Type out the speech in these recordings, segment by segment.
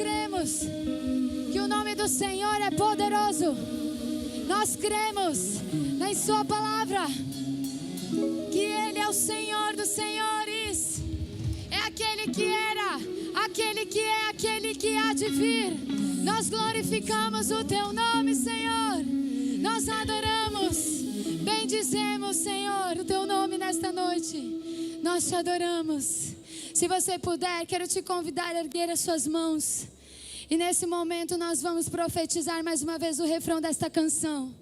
cremos que o nome do Senhor é poderoso. Nós cremos na sua palavra, que Ele é o Senhor dos senhores, é aquele que era, aquele que é, aquele que há de vir. Nós glorificamos o teu nome, Senhor. Nós adoramos, bendizemos, Senhor, o teu nome nesta noite. Nós te adoramos. Se você puder, quero te convidar a erguer as suas mãos. E nesse momento nós vamos profetizar mais uma vez o refrão desta canção.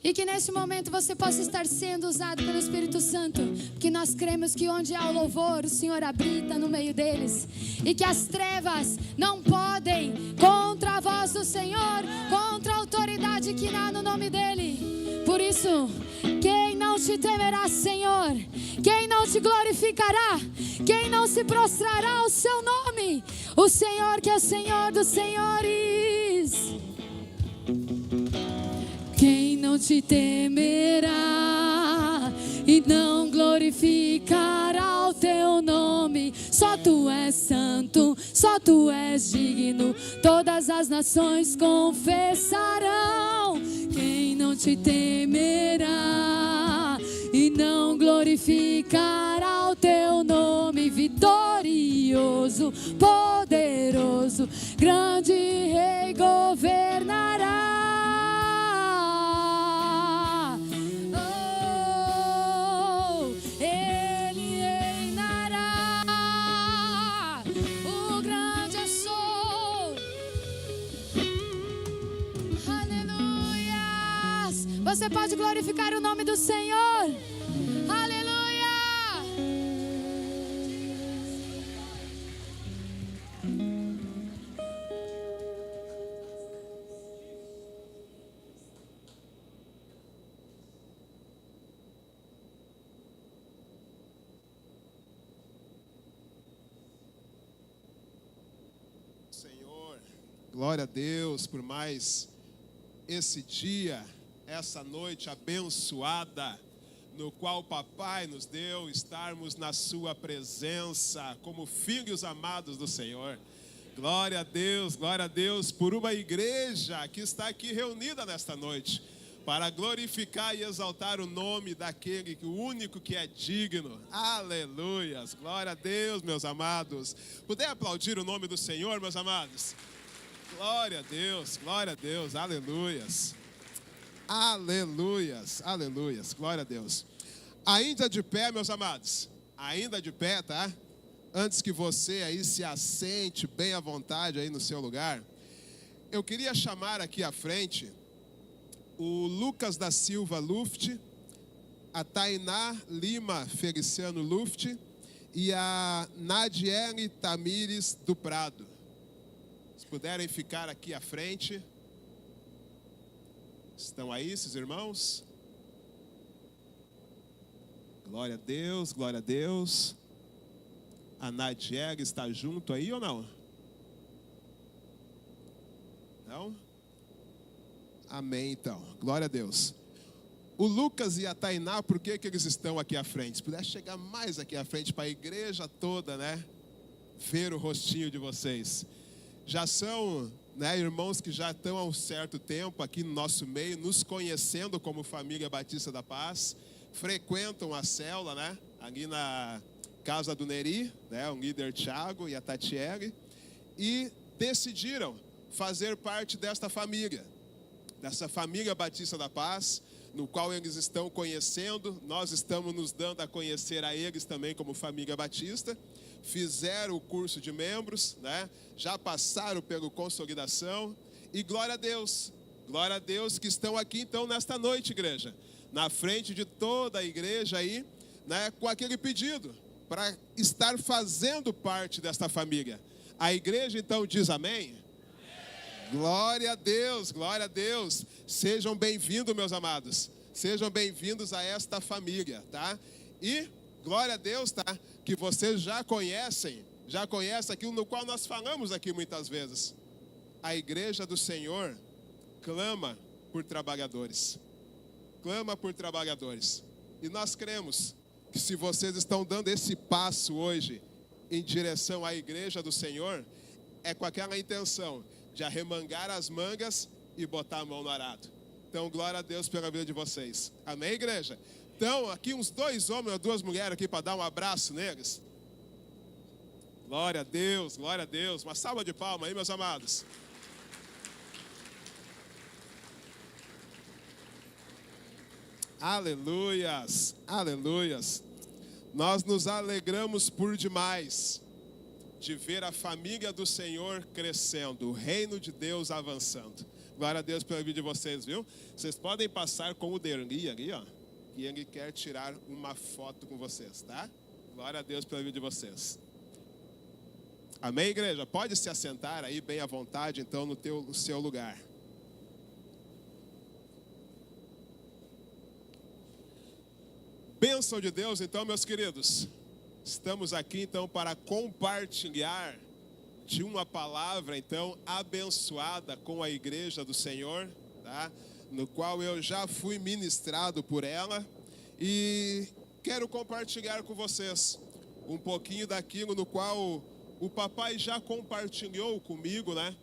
E que neste momento você possa estar sendo usado pelo Espírito Santo, porque nós cremos que onde há o louvor, o Senhor habita no meio deles, e que as trevas não podem contra a voz do Senhor, contra a autoridade que há no nome dele. Por isso, quem não te temerá, Senhor? Quem não te glorificará? Quem não se prostrará ao seu nome? O Senhor que é o Senhor dos senhores. Quem não te temerá e não glorificará o teu nome? Só tu és santo, só tu és digno. Todas as nações confessarão. Quem não te temerá e não glorificará o teu nome? Vitorioso, poderoso, grande Rei governará. Você pode glorificar o nome do Senhor. Aleluia! Senhor, glória a Deus por mais esse dia, essa noite abençoada, no qual o Papai nos deu estarmos na sua presença, como filhos amados do Senhor. Glória a Deus por uma igreja que está aqui reunida nesta noite, para glorificar e exaltar o nome daquele, o único que é digno. Aleluias, glória a Deus, meus amados. Puder aplaudir o nome do Senhor, meus amados? Glória a Deus, aleluias. Aleluias, aleluias, glória a Deus. Ainda de pé, meus amados, ainda de pé, tá? Antes que você aí se assente bem à vontade aí no seu lugar, eu queria chamar aqui à frente o Lucas da Silva Luft, a Tainá Lima Feliciano Luft e a Nadiele Tamires do Prado. Se puderem ficar aqui à frente. Estão aí esses irmãos? Glória a Deus, glória a Deus. A Nadiega está junto aí ou não? Não? Amém, então. Glória a Deus. O Lucas e a Tainá, por que eles estão aqui à frente? Se puder chegar mais aqui à frente para a igreja toda, né? Ver o rostinho de vocês. Já são... irmãos que já estão há um certo tempo aqui no nosso meio, nos conhecendo como Família Batista da Paz, frequentam a célula, ali na casa do Neri, o líder Thiago e a Tatiele, e decidiram fazer parte desta família Batista da Paz, no qual eles estão conhecendo. Nós estamos nos dando a conhecer a eles também como Família Batista. Fizeram o curso de membros, já passaram pelo consolidação, e glória a Deus que estão aqui então nesta noite, igreja, na frente de toda a igreja aí, com aquele pedido para estar fazendo parte desta família. A igreja então diz amém? Glória a Deus, glória a Deus. Sejam bem-vindos, meus amados, sejam bem-vindos a esta família, tá? E glória a Deus, tá? Que vocês já conhecem aquilo no qual nós falamos aqui muitas vezes. A igreja do Senhor clama por trabalhadores. Clama por trabalhadores. E nós cremos que se vocês estão dando esse passo hoje em direção à igreja do Senhor, é com aquela intenção de arremangar as mangas e botar a mão no arado. Então, glória a Deus pela vida de vocês. Amém, igreja? Então, aqui uns 2 homens ou 2 mulheres aqui para dar um abraço neles. Glória a Deus, glória a Deus. Uma salva de palmas aí, meus amados. Aleluias, aleluias. Nós nos alegramos por demais de ver a família do Senhor crescendo, o reino de Deus avançando. Glória a Deus pela vida de vocês, viu? Vocês podem passar com o Derli ali, ó, que ele quer tirar uma foto com vocês, tá? Glória a Deus pela vida de vocês. Amém, igreja? Pode se assentar aí bem à vontade, então, no seu lugar. Bênção de Deus, então, meus queridos. Estamos aqui, então, para compartilhar de uma palavra, então, abençoada com a igreja do Senhor, tá? No qual eu já fui ministrado por ela. E quero compartilhar com vocês um pouquinho daquilo no qual o papai já compartilhou comigo, né?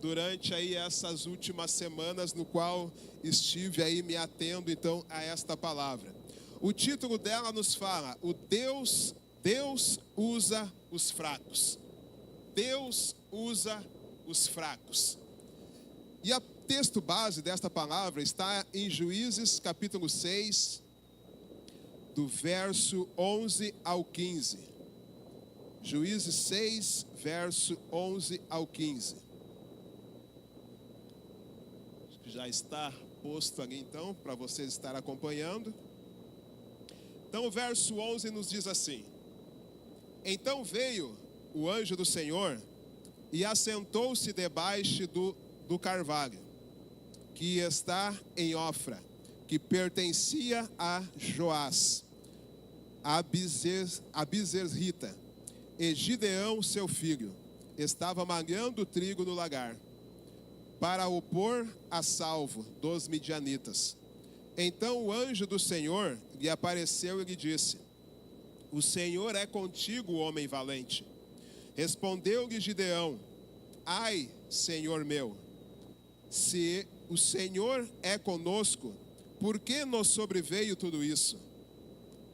Durante aí essas últimas semanas, no qual estive aí me atendo, então, a esta palavra. O título dela nos fala: Deus usa os fracos. Deus usa os fracos. E o texto base desta palavra está em Juízes capítulo 6, do verso 11 ao 15. Juízes 6, verso 11 ao 15. Acho que já está posto ali então, para vocês estarem acompanhando. Então o verso 11 nos diz assim: Então veio o anjo do Senhor e assentou-se debaixo do carvalho, que está em Ofra, que pertencia a Joás, a Bizerrita. E Gideão, seu filho, estava malhando trigo no lagar, para o pôr a salvo dos midianitas. Então o anjo do Senhor lhe apareceu e lhe disse: O Senhor é contigo, homem valente. Respondeu-lhe Gideão: Ai, Senhor meu, se o Senhor é conosco, por que nos sobreveio tudo isso?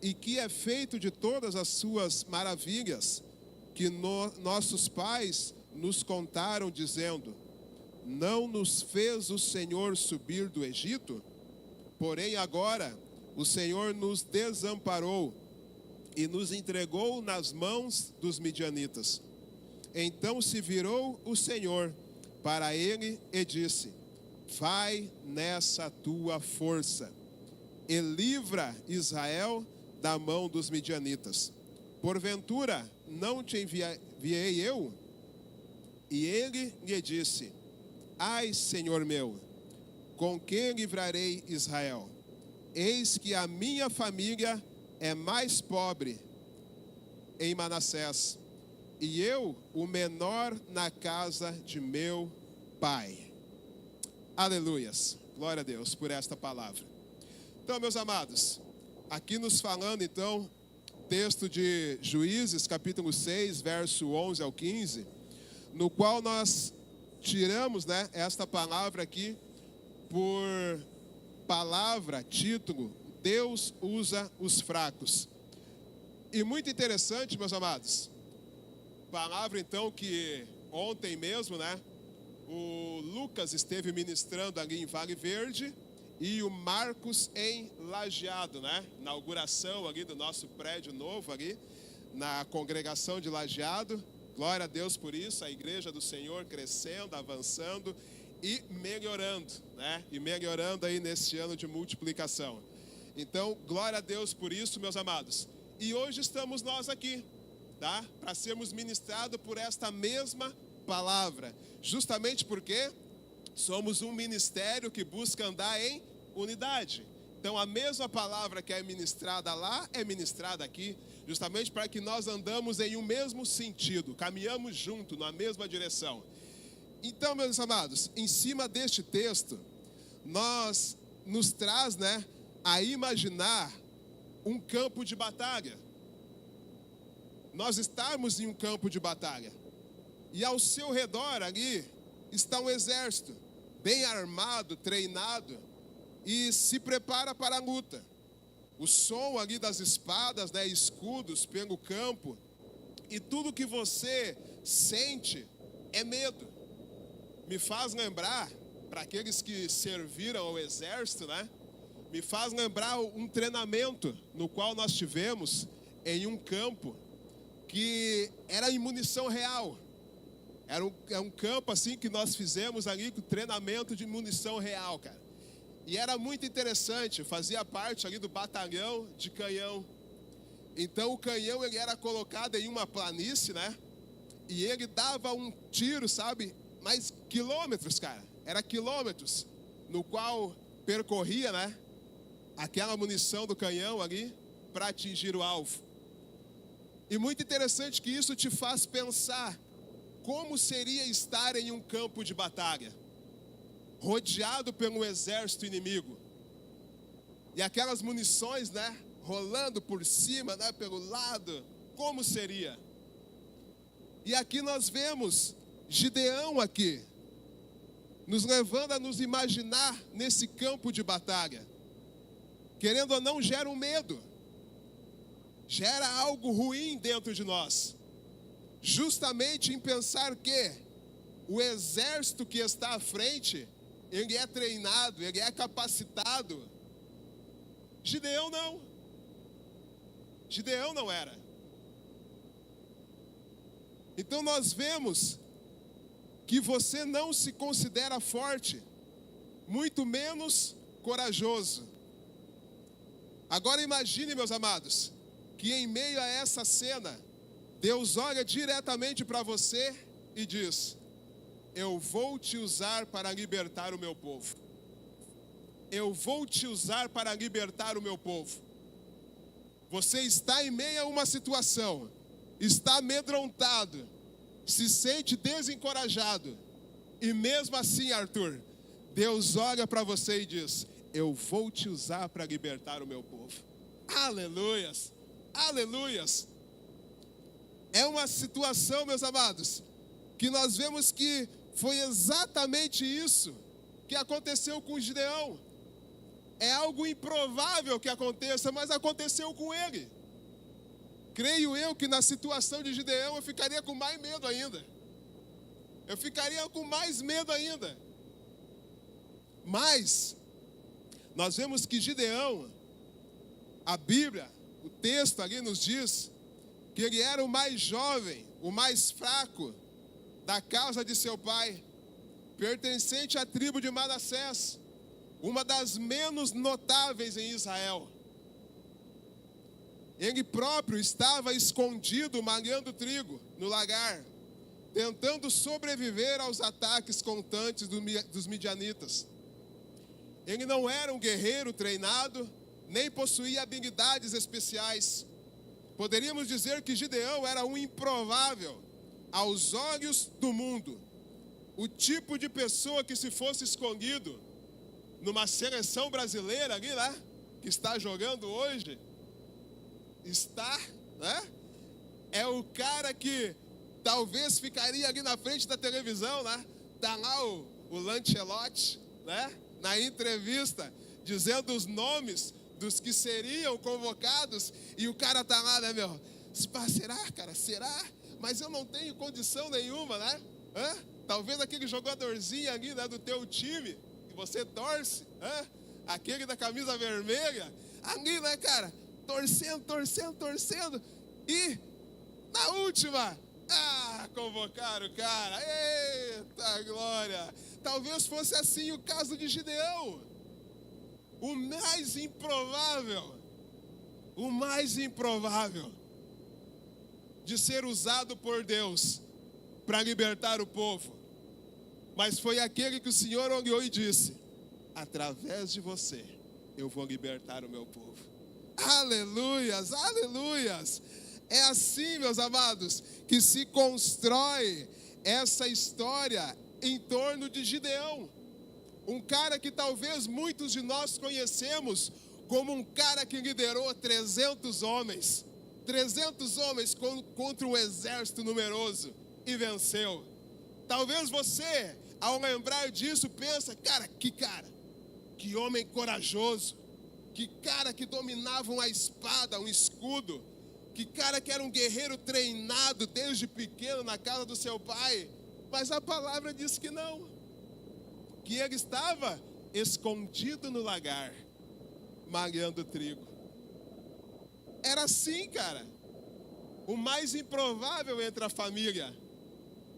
E que é feito de todas as suas maravilhas, que nossos pais nos contaram, dizendo: Não nos fez o Senhor subir do Egito? Porém agora o Senhor nos desamparou e nos entregou nas mãos dos midianitas. Então se virou o Senhor para ele e disse: Vai nessa tua força e livra Israel da mão dos midianitas. Porventura não te enviei eu? E ele lhe disse: Ai, Senhor meu, com que livrarei Israel? Eis que a minha família é mais pobre em Manassés, e eu o menor na casa de meu pai. Aleluias, glória a Deus por esta palavra. Então, meus amados, aqui nos falando então, texto de Juízes, capítulo 6, verso 11 ao 15, no qual nós tiramos, né, esta palavra aqui por palavra, título: Deus usa os fracos. E muito interessante, meus amados, palavra então que ontem mesmo, né, o Lucas esteve ministrando ali em Vale Verde e o Marcos em Lajeado, né, inauguração ali do nosso prédio novo ali, na congregação de Lajeado. Glória a Deus por isso, a igreja do Senhor crescendo, avançando e melhorando, né, e melhorando aí nesse ano de multiplicação. Então, glória a Deus por isso, meus amados. E hoje estamos nós aqui, tá? Para sermos ministrados por esta mesma palavra. Justamente porque somos um ministério que busca andar em unidade. Então, a mesma palavra que é ministrada lá, é ministrada aqui. Justamente para que nós andamos em um mesmo sentido. Caminhamos junto, na mesma direção. Então, meus amados, em cima deste texto, nos traz, né, a imaginar um campo de batalha. Nós estamos em um campo de batalha. E ao seu redor ali está um exército, bem armado, treinado, e se prepara para a luta. O som ali das espadas, né, escudos pelo campo, e tudo que você sente é medo. Me faz lembrar, para aqueles que serviram ao exército, né, me faz lembrar um treinamento no qual nós tivemos em um campo que era em munição real. Era um campo assim que nós fizemos ali com treinamento de munição real, cara. E era muito interessante, fazia parte ali do batalhão de canhão. Então o canhão ele era colocado em uma planície, né? E ele dava um tiro, sabe? Mas quilômetros, cara. Era quilômetros, no qual percorria, né? Aquela munição do canhão ali para atingir o alvo. E muito interessante que isso te faz pensar como seria estar em um campo de batalha, rodeado pelo exército inimigo. E aquelas munições, né, rolando por cima, né, pelo lado, como seria? E aqui nós vemos Gideão aqui, nos levando a nos imaginar nesse campo de batalha. Querendo ou não, gera um medo. Gera algo ruim dentro de nós. Justamente em pensar que o exército que está à frente, ele é treinado, ele é capacitado. Gideão não. Gideão não era. Então nós vemos que você não se considera forte, muito menos corajoso. Agora imagine, meus amados, que em meio a essa cena, Deus olha diretamente para você e diz: eu vou te usar para libertar o meu povo. Eu vou te usar para libertar o meu povo. Você está em meio a uma situação, está amedrontado, se sente desencorajado. E mesmo assim, Arthur, Deus olha para você e diz: eu vou te usar para libertar o meu povo. Aleluias, aleluias. É uma situação, meus amados, que nós vemos que foi exatamente isso que aconteceu com Gideão. É algo improvável que aconteça, mas aconteceu com ele. Creio eu que na situação de Gideão eu ficaria com mais medo ainda. Eu ficaria com mais medo ainda. Mas nós vemos que Gideão, a Bíblia, o texto ali nos diz que ele era o mais jovem, o mais fraco da casa de seu pai, pertencente à tribo de Manassés, uma das menos notáveis em Israel. Ele próprio estava escondido malhando trigo no lagar, tentando sobreviver aos ataques constantes dos midianitas. Ele não era um guerreiro treinado, nem possuía habilidades especiais. Poderíamos dizer que Gideão era um improvável aos olhos do mundo. O tipo de pessoa que, se fosse escondido numa seleção brasileira ali, né, que está jogando hoje, né, é o cara que talvez ficaria ali na frente da televisão, né, tá lá o Lancelotti, né, na entrevista, dizendo os nomes dos que seriam convocados, e o cara tá lá, né, meu? Será, cara? Será? Mas eu não tenho condição nenhuma, né? Talvez aquele jogadorzinho ali, né, do teu time, que você torce, aquele da camisa vermelha, ali, né, cara? Torcendo, e na última, convocaram o cara. Eita glória! Talvez fosse assim o caso de Gideão. O mais improvável de ser usado por Deus para libertar o povo. Mas foi aquele que o Senhor olhou e disse: através de você, eu vou libertar o meu povo. Aleluias, aleluias. É assim, meus amados, que se constrói essa história em torno de Gideão. Um cara que talvez muitos de nós conhecemos como um cara que liderou 300 homens contra um exército numeroso. e venceu. Talvez você, ao lembrar disso, pensa, cara, que homem corajoso, que cara que dominava uma espada, um escudo, que cara que era um guerreiro treinado desde pequeno na casa do seu pai. Mas a palavra diz que não, que ele estava escondido no lagar, malhando trigo. Era assim, cara, o mais improvável entre a família,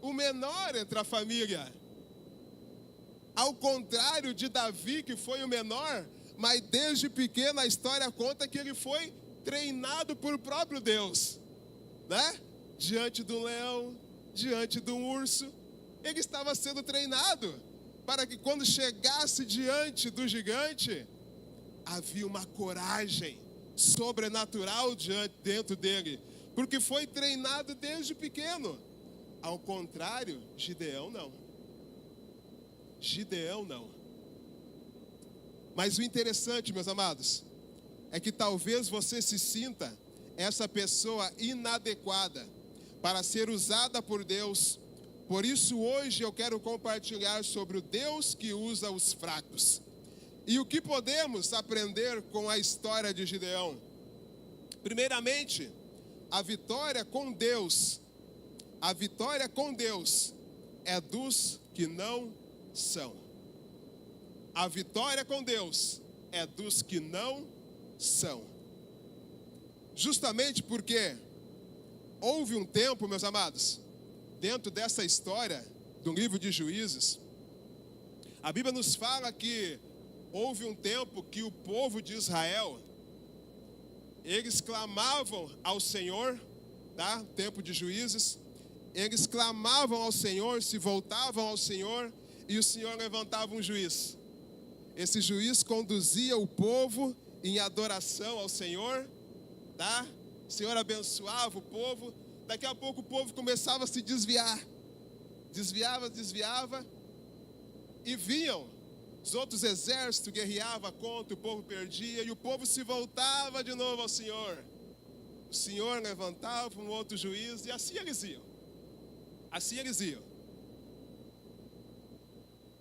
o menor entre a família. Ao contrário de Davi, que foi o menor, mas desde pequeno a história conta que ele foi treinado por próprio Deus, né? Diante do leão, diante do urso, ele estava sendo treinado para que quando chegasse diante do gigante, havia uma coragem sobrenatural dentro dele, porque foi treinado desde pequeno. Ao contrário, Gideão não. Gideão não. Mas o interessante, meus amados, é que talvez você se sinta essa pessoa inadequada para ser usada por Deus. Por isso hoje eu quero compartilhar sobre o Deus que usa os fracos. E o que podemos aprender com a história de Gideão? Primeiramente, a vitória com Deus é dos que não são. A vitória com Deus é dos que não são. Justamente porque houve um tempo, meus amados, dentro dessa história do livro de Juízes, a Bíblia nos fala que houve um tempo que o povo de Israel, eles clamavam ao Senhor, tá? Tempo de Juízes, eles clamavam ao Senhor, se voltavam ao Senhor, e o Senhor levantava um juiz. Esse juiz conduzia o povo em adoração ao Senhor, tá? O Senhor abençoava o povo. Daqui a pouco o povo começava a se desviar. Desviava. E vinham os outros exércitos, guerreavam contra, o povo perdia. E o povo se voltava de novo ao Senhor. O Senhor levantava um outro juiz. E assim eles iam.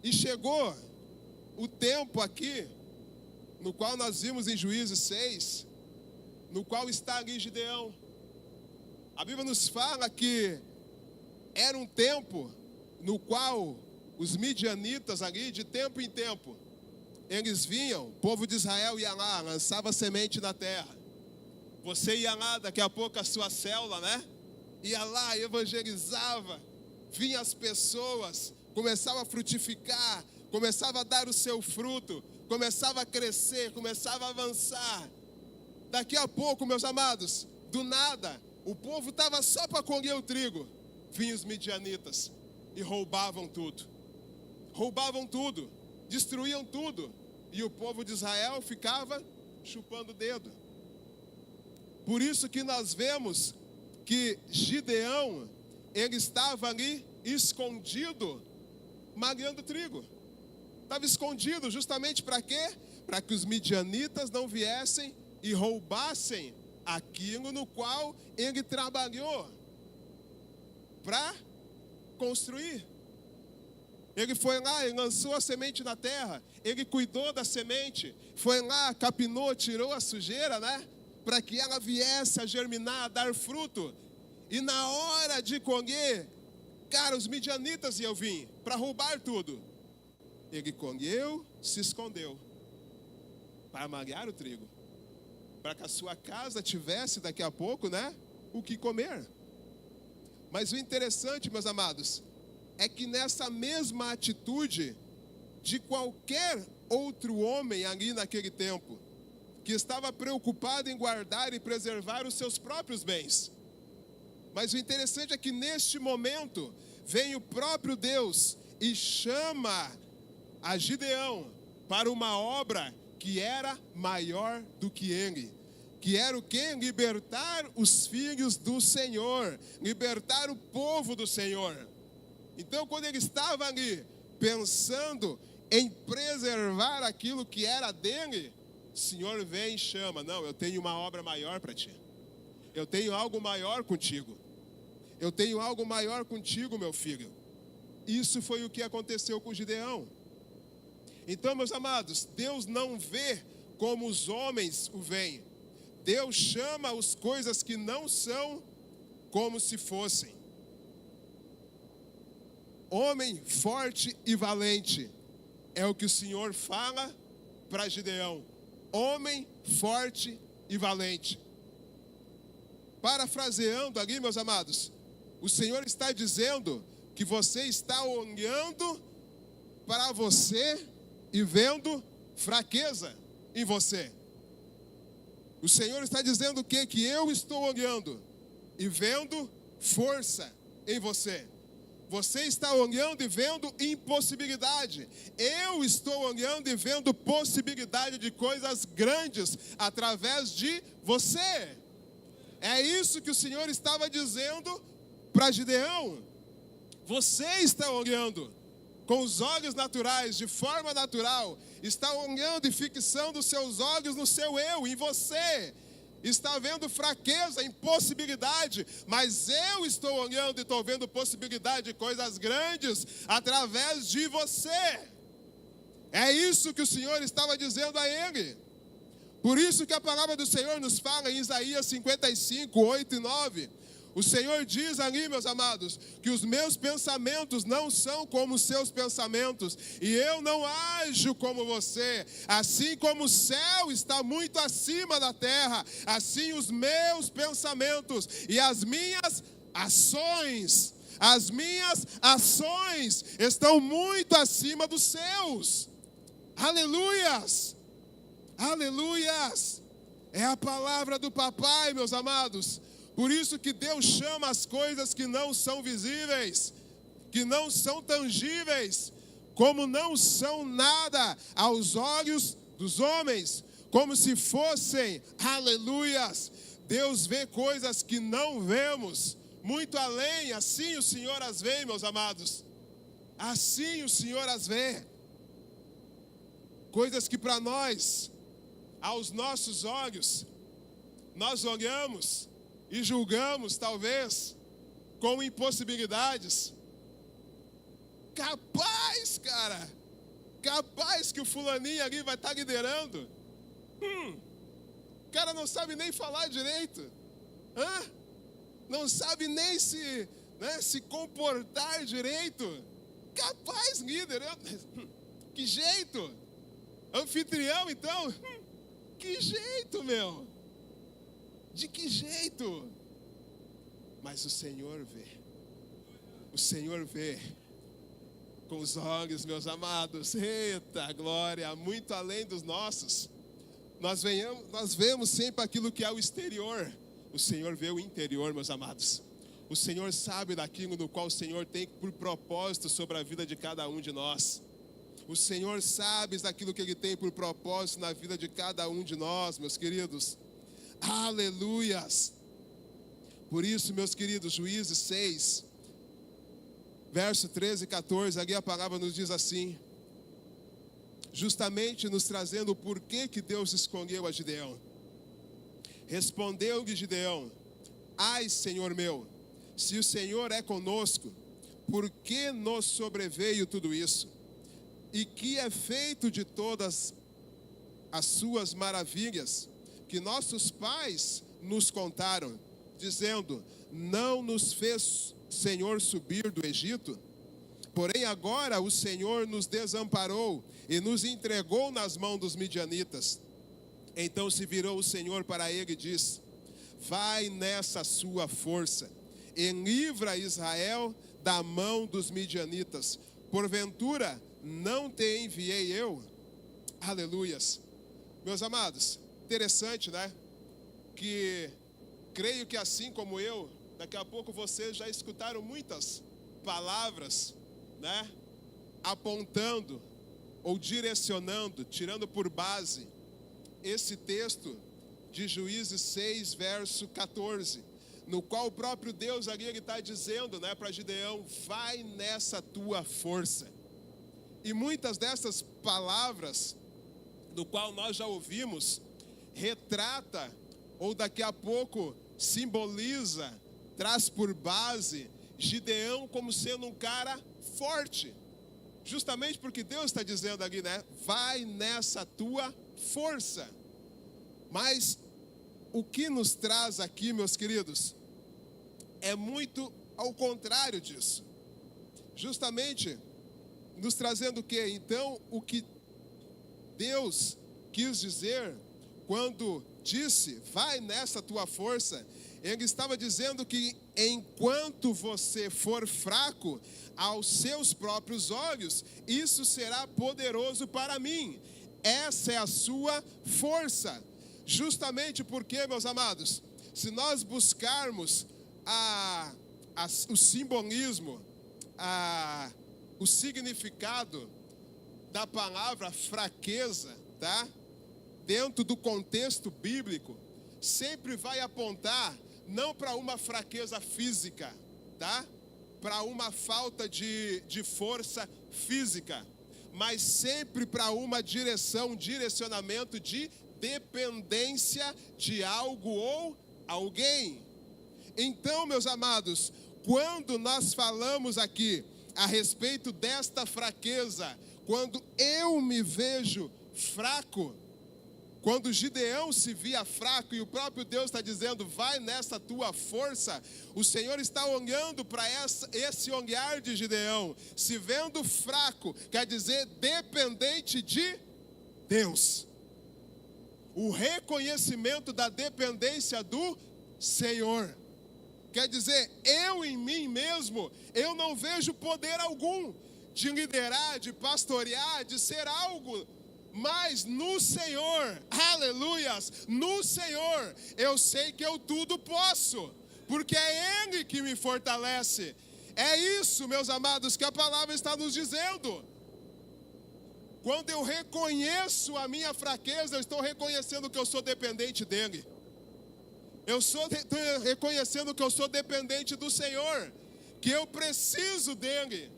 E chegou o tempo aqui, no qual nós vimos em Juízes 6, no qual está ali Gideão. A Bíblia nos fala que era um tempo no qual os midianitas ali, de tempo em tempo, eles vinham, o povo de Israel ia lá, lançava semente na terra. Você ia lá, daqui a pouco a sua célula, né? Ia lá, evangelizava, vinha as pessoas, começava a frutificar, começava a dar o seu fruto, começava a crescer, começava a avançar. Daqui a pouco, meus amados, do nada, o povo estava só para colher o trigo. Vinham os midianitas e roubavam tudo, destruíam tudo. E o povo de Israel ficava chupando o dedo. Por isso que nós vemos que Gideão, ele estava ali escondido, malhando trigo. Estava escondido justamente para quê? Para que os midianitas não viessem e roubassem aquilo no qual ele trabalhou para construir. Ele foi lá e lançou a semente na terra, ele cuidou da semente, foi lá, capinou, tirou a sujeira, né? Para que ela viesse a germinar, a dar fruto. E na hora de colher, cara, os midianitas iam vir para roubar tudo. Ele colheu, se escondeu para malhar o trigo, para que a sua casa tivesse daqui a pouco, né, o que comer. Mas o interessante, meus amados, é que nessa mesma atitude de qualquer outro homem ali naquele tempo, que estava preocupado em guardar e preservar os seus próprios bens. Mas o interessante é que neste momento vem o próprio Deus e chama a Gideão para uma obra que era maior do que ele. Que era o quê? Libertar os filhos do Senhor, libertar o povo do Senhor. Então, quando ele estava ali pensando em preservar aquilo que era dele, o Senhor vem e chama: não, eu tenho uma obra maior para ti. Eu tenho algo maior contigo. Eu tenho algo maior contigo, meu filho. Isso foi o que aconteceu com Gideão. Então, meus amados, Deus não vê como os homens o veem. Deus chama as coisas que não são como se fossem. Homem forte e valente é o que o Senhor fala para Gideão. Homem forte e valente. Parafraseando ali, meus amados, o Senhor está dizendo que você está olhando para você e vendo fraqueza em você. O Senhor está dizendo o quê? Que eu estou olhando e vendo força em você. Você está olhando e vendo impossibilidade. Eu estou olhando e vendo possibilidade de coisas grandes através de você. É isso que o Senhor estava dizendo para Gideão. Você está olhando com os olhos naturais, de forma natural, está olhando e fixando os seus olhos no seu eu, em você. Está vendo fraqueza, impossibilidade, mas eu estou olhando e estou vendo possibilidade de coisas grandes através de você. É isso que o Senhor estava dizendo a ele. Por isso que a palavra do Senhor nos fala em Isaías 55, 8 e 9. O Senhor diz ali, meus amados, que os meus pensamentos não são como os seus pensamentos, e eu não ajo como você. Assim como o céu está muito acima da terra, assim os meus pensamentos e as minhas ações estão muito acima dos seus. Aleluias! Aleluias! É a palavra do papai, meus amados. Por isso que Deus chama as coisas que não são visíveis, que não são tangíveis, como não são nada aos olhos dos homens, como se fossem, aleluias. Deus vê coisas que não vemos, muito além, assim o Senhor as vê, meus amados. Assim o Senhor as vê. Coisas que para nós, aos nossos olhos, nós olhamos e julgamos, talvez, com impossibilidades. Capaz, cara, capaz que o fulaninho ali vai estar liderando. O cara não sabe nem falar direito. Não sabe nem se comportar direito. Capaz, líder. Que jeito? Anfitrião, então? Que jeito, meu? De que jeito? Mas o Senhor vê. O Senhor vê com os olhos, meus amados. Eita, glória, muito além dos nossos. Nós vemos sempre aquilo que é o exterior. O Senhor vê o interior, meus amados. O Senhor sabe daquilo no qual o Senhor tem por propósito sobre a vida de cada um de nós. O Senhor sabe daquilo que Ele tem por propósito na vida de cada um de nós, meus queridos. Aleluias! Por isso, meus queridos, Juízes 6, verso 13 e 14, ali a palavra nos diz assim, justamente nos trazendo o porquê que Deus escolheu a Gideão. Respondeu-lhe Gideão: ai, Senhor meu, se o Senhor é conosco, por que nos sobreveio tudo isso? E que é feito de todas as suas maravilhas que nossos pais nos contaram, dizendo: não nos fez Senhor subir do Egito? Porém agora o Senhor nos desamparou e nos entregou nas mãos dos midianitas. Então se virou o Senhor para ele e disse: vai nessa sua força e livra Israel da mão dos midianitas. Porventura não te enviei eu? Aleluias. Meus amados, interessante, né? Que creio que assim como eu, daqui a pouco vocês já escutaram muitas palavras, né? Apontando ou direcionando, tirando por base esse texto de Juízes 6, verso 14, no qual o próprio Deus ali ele está dizendo, né, para Gideão: vai nessa tua força. E muitas dessas palavras, do qual nós já ouvimos, retrata ou daqui a pouco simboliza, traz por base Gideão como sendo um cara forte. Justamente porque Deus está dizendo aqui, né? Vai nessa tua força. Mas o que nos traz aqui, meus queridos, é muito ao contrário disso. Justamente nos trazendo o quê? Então, o que Deus quis dizer quando disse, vai nessa tua força, Ele estava dizendo que enquanto você for fraco aos seus próprios olhos, isso será poderoso para mim. Essa é a sua força. Justamente porque, meus amados, se nós buscarmos o simbolismo, o significado da palavra fraqueza, tá? Dentro do contexto bíblico, sempre vai apontar não para uma fraqueza física, tá? Para uma falta de força física, mas sempre para uma direcionamento de dependência de algo ou alguém. Então, meus amados, quando nós falamos aqui a respeito desta fraqueza, quando eu me vejo fraco, quando Gideão se via fraco e o próprio Deus está dizendo, vai nessa tua força, o Senhor está olhando para esse olhar de Gideão, se vendo fraco, quer dizer dependente de Deus. O reconhecimento da dependência do Senhor. Quer dizer, eu em mim mesmo, eu não vejo poder algum de liderar, de pastorear, de ser algo. Mas no Senhor, aleluias, no Senhor, eu sei que eu tudo posso, porque é Ele que me fortalece. É isso, meus amados, que a palavra está nos dizendo. Quando eu reconheço a minha fraqueza, eu estou reconhecendo que eu sou dependente dEle. Eu estou reconhecendo que eu sou dependente do Senhor, que eu preciso dEle,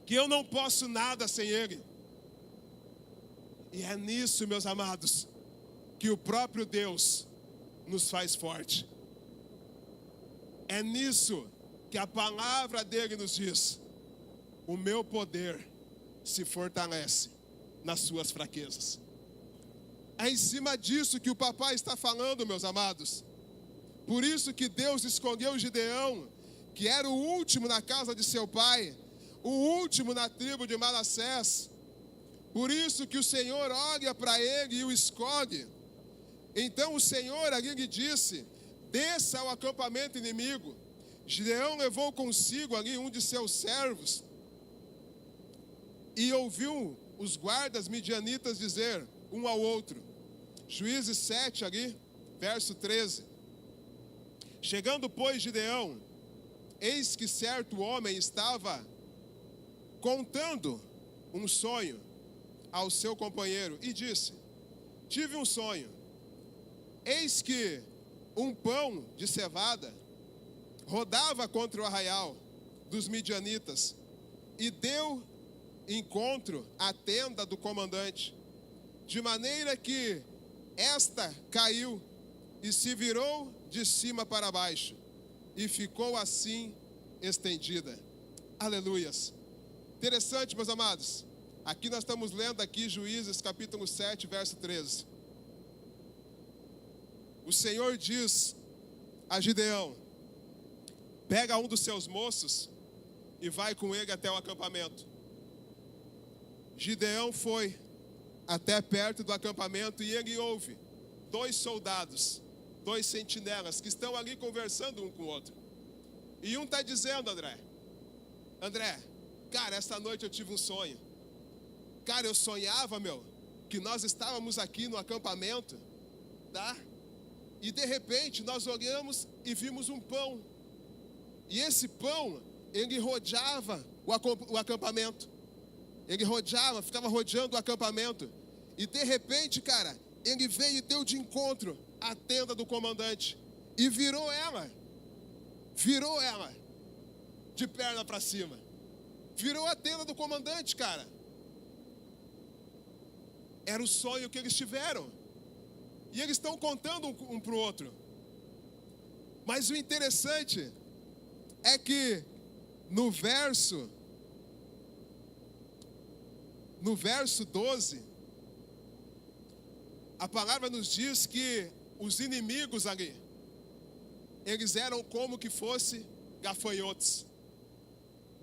que eu não posso nada sem Ele. E é nisso, meus amados, que o próprio Deus nos faz forte. É nisso que a palavra dele nos diz: o meu poder se fortalece nas suas fraquezas. É em cima disso que o papai está falando, meus amados. Por isso que Deus escolheu Gideão, que era o último na casa de seu pai, o último na tribo de Manassés. Por isso que o Senhor olha para ele e o escolhe. Então o Senhor ali lhe disse, desça ao acampamento inimigo. Gideão levou consigo ali um de seus servos e ouviu os guardas midianitas dizer um ao outro. Juízes 7 ali, verso 13. Chegando, pois, Gideão, eis que certo homem estava contando um sonho ao seu companheiro e disse, tive um sonho, eis que um pão de cevada rodava contra o arraial dos midianitas e deu encontro à tenda do comandante, de maneira que esta caiu e se virou de cima para baixo e ficou assim estendida. Aleluias. Interessante, meus amados. Aqui nós estamos lendo aqui Juízes capítulo 7, verso 13. O Senhor diz a Gideão, pega um dos seus moços e vai com ele até o acampamento. Gideão foi até perto do acampamento e ele ouve 2 soldados, 2 sentinelas que estão ali conversando um com o outro. E um está dizendo, André, cara, esta noite eu tive um sonho. Cara, eu sonhava, que nós estávamos aqui no acampamento, tá? E de repente nós olhamos e vimos um pão. E esse pão, ele rodeava o acampamento. Ele rodeava, ficava rodeando o acampamento. E de repente, cara, ele veio e deu de encontro à tenda do comandante. E virou ela de perna para cima. Virou a tenda do comandante, cara. Era o sonho que eles tiveram. E eles estão contando um para o outro. Mas o interessante é que no verso 12, a palavra nos diz que os inimigos ali, eles eram como que fosse gafanhotos.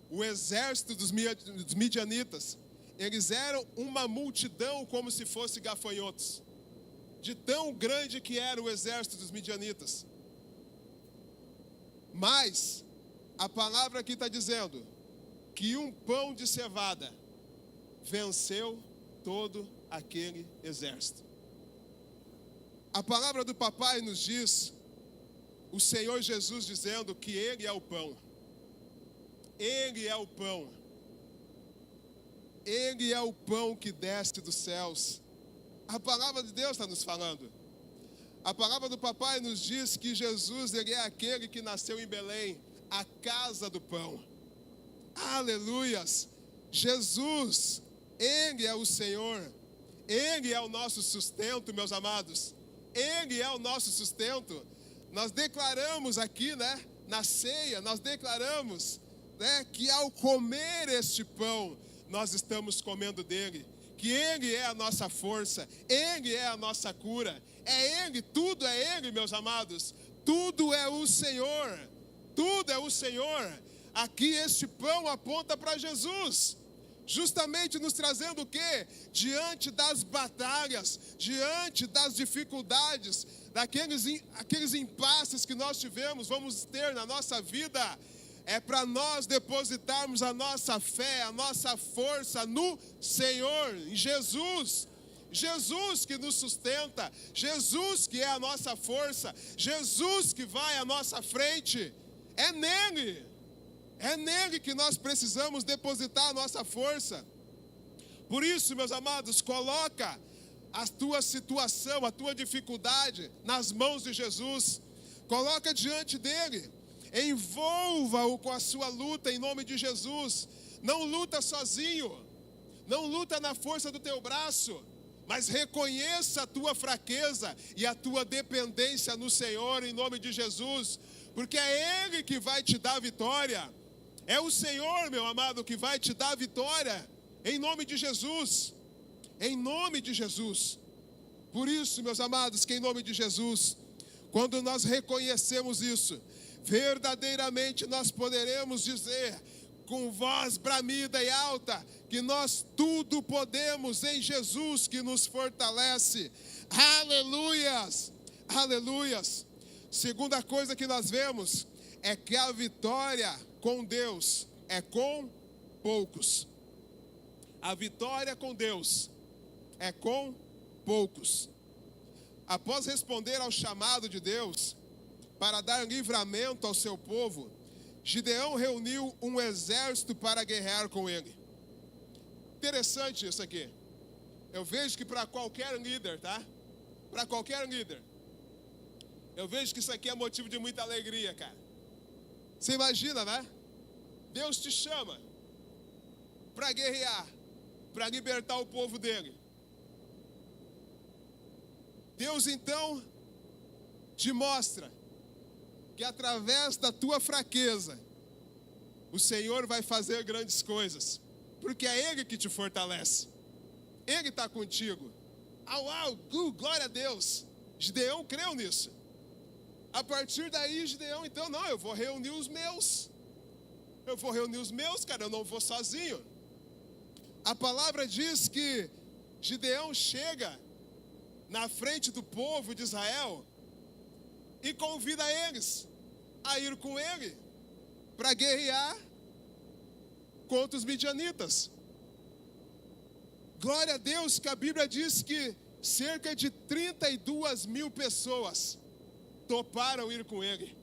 O exército dos midianitas, eles eram uma multidão como se fosse gafanhotos. De tão grande que era o exército dos midianitas. Mas a palavra aqui está dizendo que um pão de cevada venceu todo aquele exército. A palavra do papai nos diz, o Senhor Jesus dizendo que Ele é o pão. Ele é o pão. Ele é o pão que desce dos céus. A palavra de Deus está nos falando. A palavra do papai nos diz que Jesus, Ele é aquele que nasceu em Belém, a casa do pão. Aleluias! Jesus, Ele é o Senhor. Ele é o nosso sustento, meus amados. Ele é o nosso sustento. Nós declaramos aqui, na ceia, nós declaramos, que ao comer este pão, nós estamos comendo dele. Que Ele é a nossa força, Ele é a nossa cura. É Ele, tudo é Ele, meus amados. Tudo é o Senhor. Tudo é o Senhor. Aqui este pão aponta para Jesus. Justamente nos trazendo o quê? Diante das batalhas, diante das dificuldades, aqueles impasses que nós vamos ter na nossa vida, é para nós depositarmos a nossa fé, a nossa força no Senhor, em Jesus. Jesus que nos sustenta, Jesus que é a nossa força, Jesus que vai à nossa frente, é nele. É nele que nós precisamos depositar a nossa força. Por isso, meus amados, coloca a tua situação, a tua dificuldade nas mãos de Jesus. Coloca diante dele. Envolva-o com a sua luta em nome de Jesus. Não luta sozinho. Não luta na força do teu braço. Mas reconheça a tua fraqueza e a tua dependência no Senhor em nome de Jesus. Porque é Ele que vai te dar vitória. É o Senhor, meu amado, que vai te dar vitória, em nome de Jesus, em nome de Jesus. Por isso, meus amados, que em nome de Jesus, quando nós reconhecemos isso, verdadeiramente nós poderemos dizer, com voz bramida e alta, que nós tudo podemos em Jesus que nos fortalece. Aleluias, aleluias. Segunda coisa que nós vemos, é que a vitória com Deus é com poucos. A vitória com Deus é com poucos. Após responder ao chamado de Deus para dar livramento ao seu povo, Gideão reuniu um exército para guerrear com ele. Interessante isso aqui. Eu vejo que para qualquer líder, tá? Para qualquer líder, eu vejo que isso aqui é motivo de muita alegria, cara. Você imagina, né? Deus te chama para guerrear, para libertar o povo dele. Deus então te mostra que através da tua fraqueza, o Senhor vai fazer grandes coisas, porque é Ele que te fortalece. Ele está contigo. Glória a Deus. Gideão creu nisso. A partir daí, Gideão, então, não, eu vou reunir os meus. Eu vou reunir os meus, cara, eu não vou sozinho. A palavra diz que Gideão chega na frente do povo de Israel e convida eles a ir com ele para guerrear contra os midianitas. Glória a Deus que a Bíblia diz que cerca de 32 mil pessoas toparam ir com ele.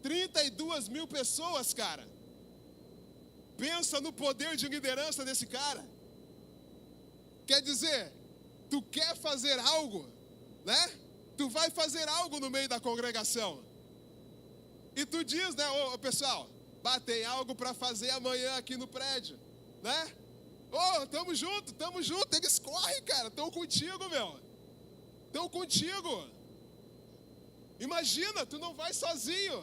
32 mil pessoas, cara. Pensa no poder de liderança desse cara. Quer dizer, tu quer fazer algo, né? Tu vai fazer algo no meio da congregação. E tu diz, né, ô pessoal, tem algo para fazer amanhã aqui no prédio, né? Tamo junto. Eles correm, cara, estão contigo, meu. Estão contigo. Imagina, tu não vai sozinho.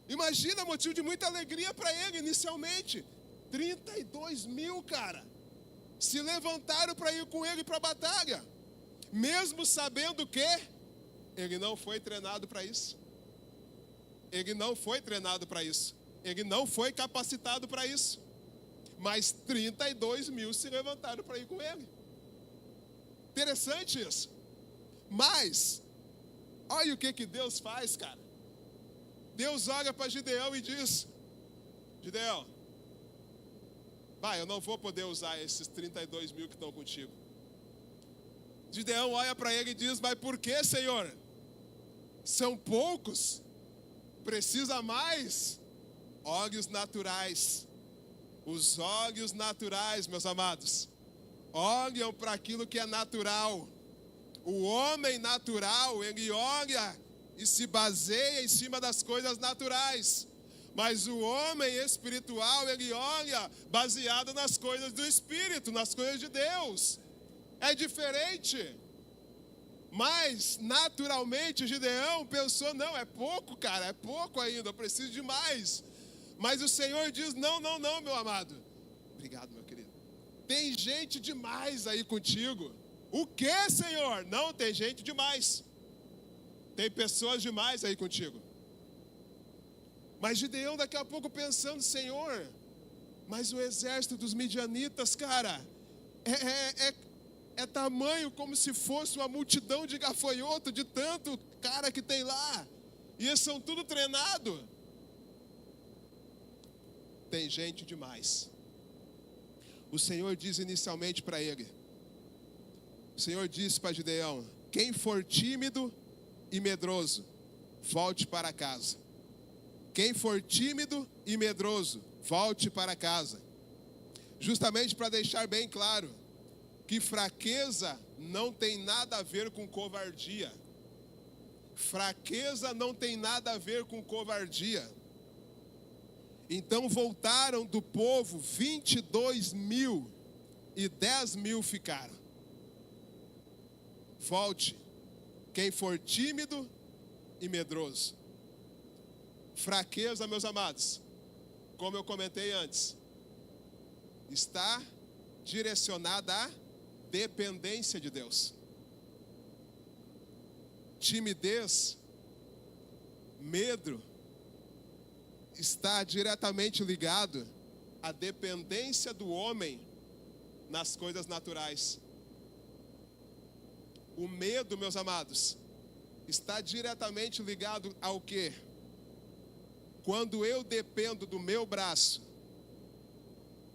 Imagina, motivo de muita alegria para ele inicialmente. 32 mil, cara, se levantaram para ir com ele para a batalha, mesmo sabendo que ele não foi treinado para isso. Ele não foi treinado para isso. Ele não foi capacitado para isso. Mas 32 mil se levantaram para ir com ele. Interessante isso. Mas, olha o que Deus faz, cara. Deus olha para Gideão e diz: Gideão, vai, eu não vou poder usar esses 32 mil que estão contigo. Gideão olha para ele e diz: mas por que, Senhor? São poucos. Precisa mais. Olhos naturais. Os olhos naturais, meus amados, olham para aquilo que é natural. O homem natural, ele olha e se baseia em cima das coisas naturais. Mas o homem espiritual, ele olha baseado nas coisas do Espírito, nas coisas de Deus. É diferente. Mas, naturalmente, Gideão pensou: não, é pouco, cara, é pouco ainda, eu preciso de mais. Mas o Senhor diz: não, meu amado. Obrigado, meu querido. Tem gente demais aí contigo. O que, Senhor? Não, tem gente demais. Tem pessoas demais aí contigo. Mas Gideão daqui a pouco pensando: Senhor, mas o exército dos midianitas, cara, é tamanho como se fosse uma multidão de gafanhoto, de tanto cara que tem lá. E eles são tudo treinados. Tem gente demais. O Senhor diz inicialmente para ele. O Senhor disse para Gideão: quem for tímido e medroso, volte para casa. Quem for tímido e medroso, volte para casa. Justamente para deixar bem claro que fraqueza não tem nada a ver com covardia. Fraqueza não tem nada a ver com covardia. Então voltaram do povo 22 mil e 10 mil ficaram. Volte, quem for tímido e medroso. Fraqueza, meus amados, como eu comentei antes, está direcionada à dependência de Deus. Timidez, medo, está diretamente ligado à dependência do homem nas coisas naturais. O medo, meus amados, está diretamente ligado ao quê? Quando eu dependo do meu braço,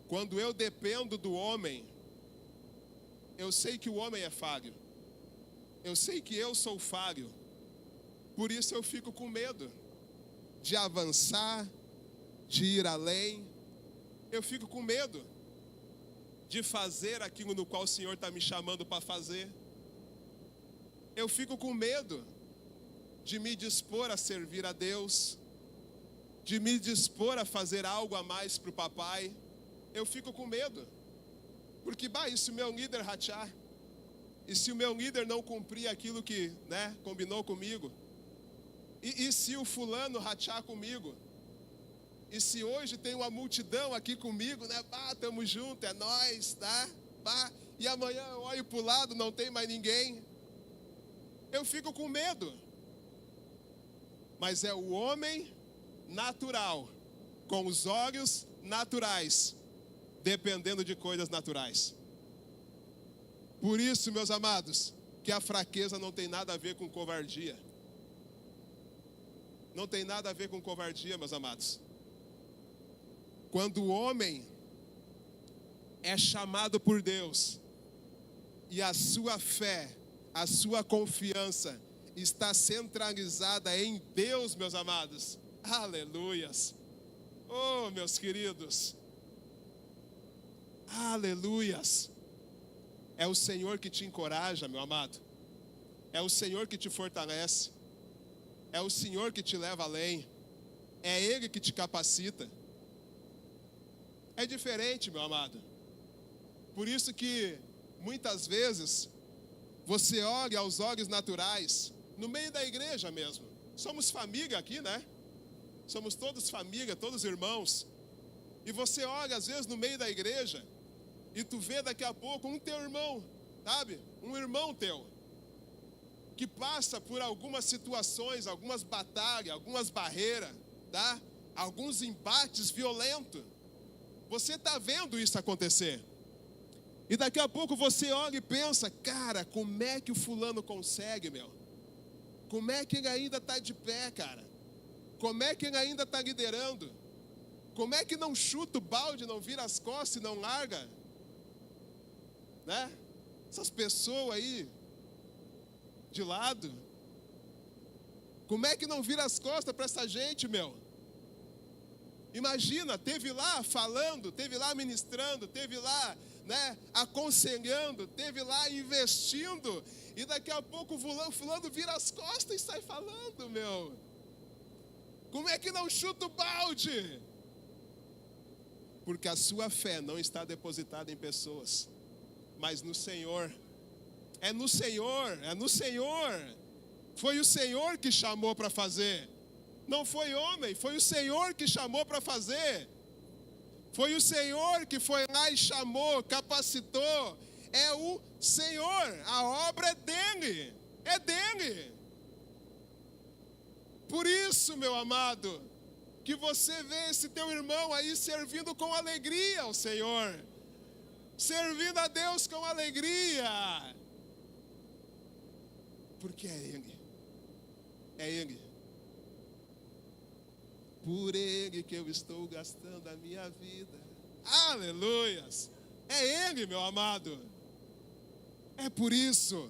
quando eu dependo do homem, eu sei que o homem é falho. Eu sei que eu sou falho. Por isso eu fico com medo de avançar, de ir além. Eu fico com medo de fazer aquilo no qual o Senhor está me chamando para fazer. Eu fico com medo de me dispor a servir a Deus, de me dispor a fazer algo a mais para o papai. Eu fico com medo, porque e se o meu líder rachar? E se o meu líder não cumprir aquilo que combinou comigo? E se o fulano rachar comigo? E se hoje tem uma multidão aqui comigo, estamos juntos, é nós, tá? E amanhã eu olho para o lado, não tem mais ninguém. Eu fico com medo. Mas é o homem natural, com os olhos naturais, dependendo de coisas naturais. Por isso, meus amados, que a fraqueza não tem nada a ver com covardia. Não tem nada a ver com covardia, meus amados. Quando o homem é chamado por Deus e a sua fé, a sua confiança está centralizada em Deus, meus amados. Aleluias. Oh, meus queridos. Aleluias. É o Senhor que te encoraja, meu amado. É o Senhor que te fortalece. É o Senhor que te leva além. É Ele que te capacita. É diferente, meu amado. Por isso que muitas vezes você olha aos olhos naturais, no meio da igreja mesmo. Somos família aqui, né? Somos todos família, todos irmãos. E você olha às vezes no meio da igreja e tu vê daqui a pouco um teu irmão, sabe? Um irmão teu que passa por algumas situações, algumas batalhas, algumas barreiras, tá? Alguns embates violentos. Você está vendo isso acontecer. E daqui a pouco você olha e pensa, cara, como é que o fulano consegue, meu? Como é que ele ainda está de pé, cara? Como é que ele ainda está liderando? Como é que não chuta o balde, não vira as costas e não larga? Né? Essas pessoas aí, de lado. Como é que não vira as costas para essa gente, meu? Imagina, teve lá falando, teve lá ministrando, teve lá, né, aconselhando, teve lá investindo, e daqui a pouco o fulano vira as costas e sai falando, meu. Como é que não chuta o balde? Porque a sua fé não está depositada em pessoas, mas no Senhor. É no Senhor, é no Senhor. Foi o Senhor que chamou para fazer. Não foi homem, foi o Senhor que chamou para fazer. Foi o Senhor que foi lá e chamou, capacitou. É o Senhor, a obra é dele, é dele. Por isso, meu amado, que você vê esse teu irmão aí servindo com alegria ao Senhor, servindo a Deus com alegria, porque é Ele, é Ele. Por Ele que eu estou gastando a minha vida. Aleluias! É Ele, meu amado. É por isso.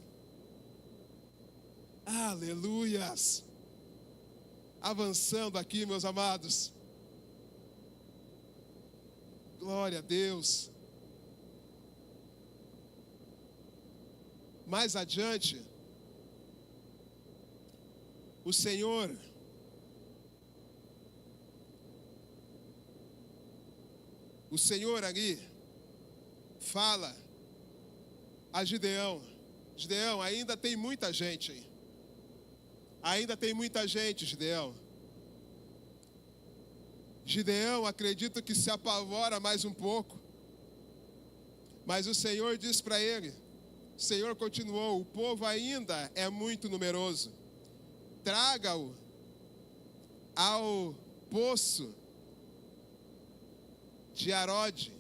Aleluias! Avançando aqui, meus amados. Glória a Deus. Mais adiante, o Senhor ali fala a Gideão: Gideão, ainda tem muita gente aí. Ainda tem muita gente, Gideão. Gideão, acredito que se apavora mais um pouco. Mas o Senhor diz para ele, o Senhor continuou: o povo ainda é muito numeroso. Traga-o ao poço de Arode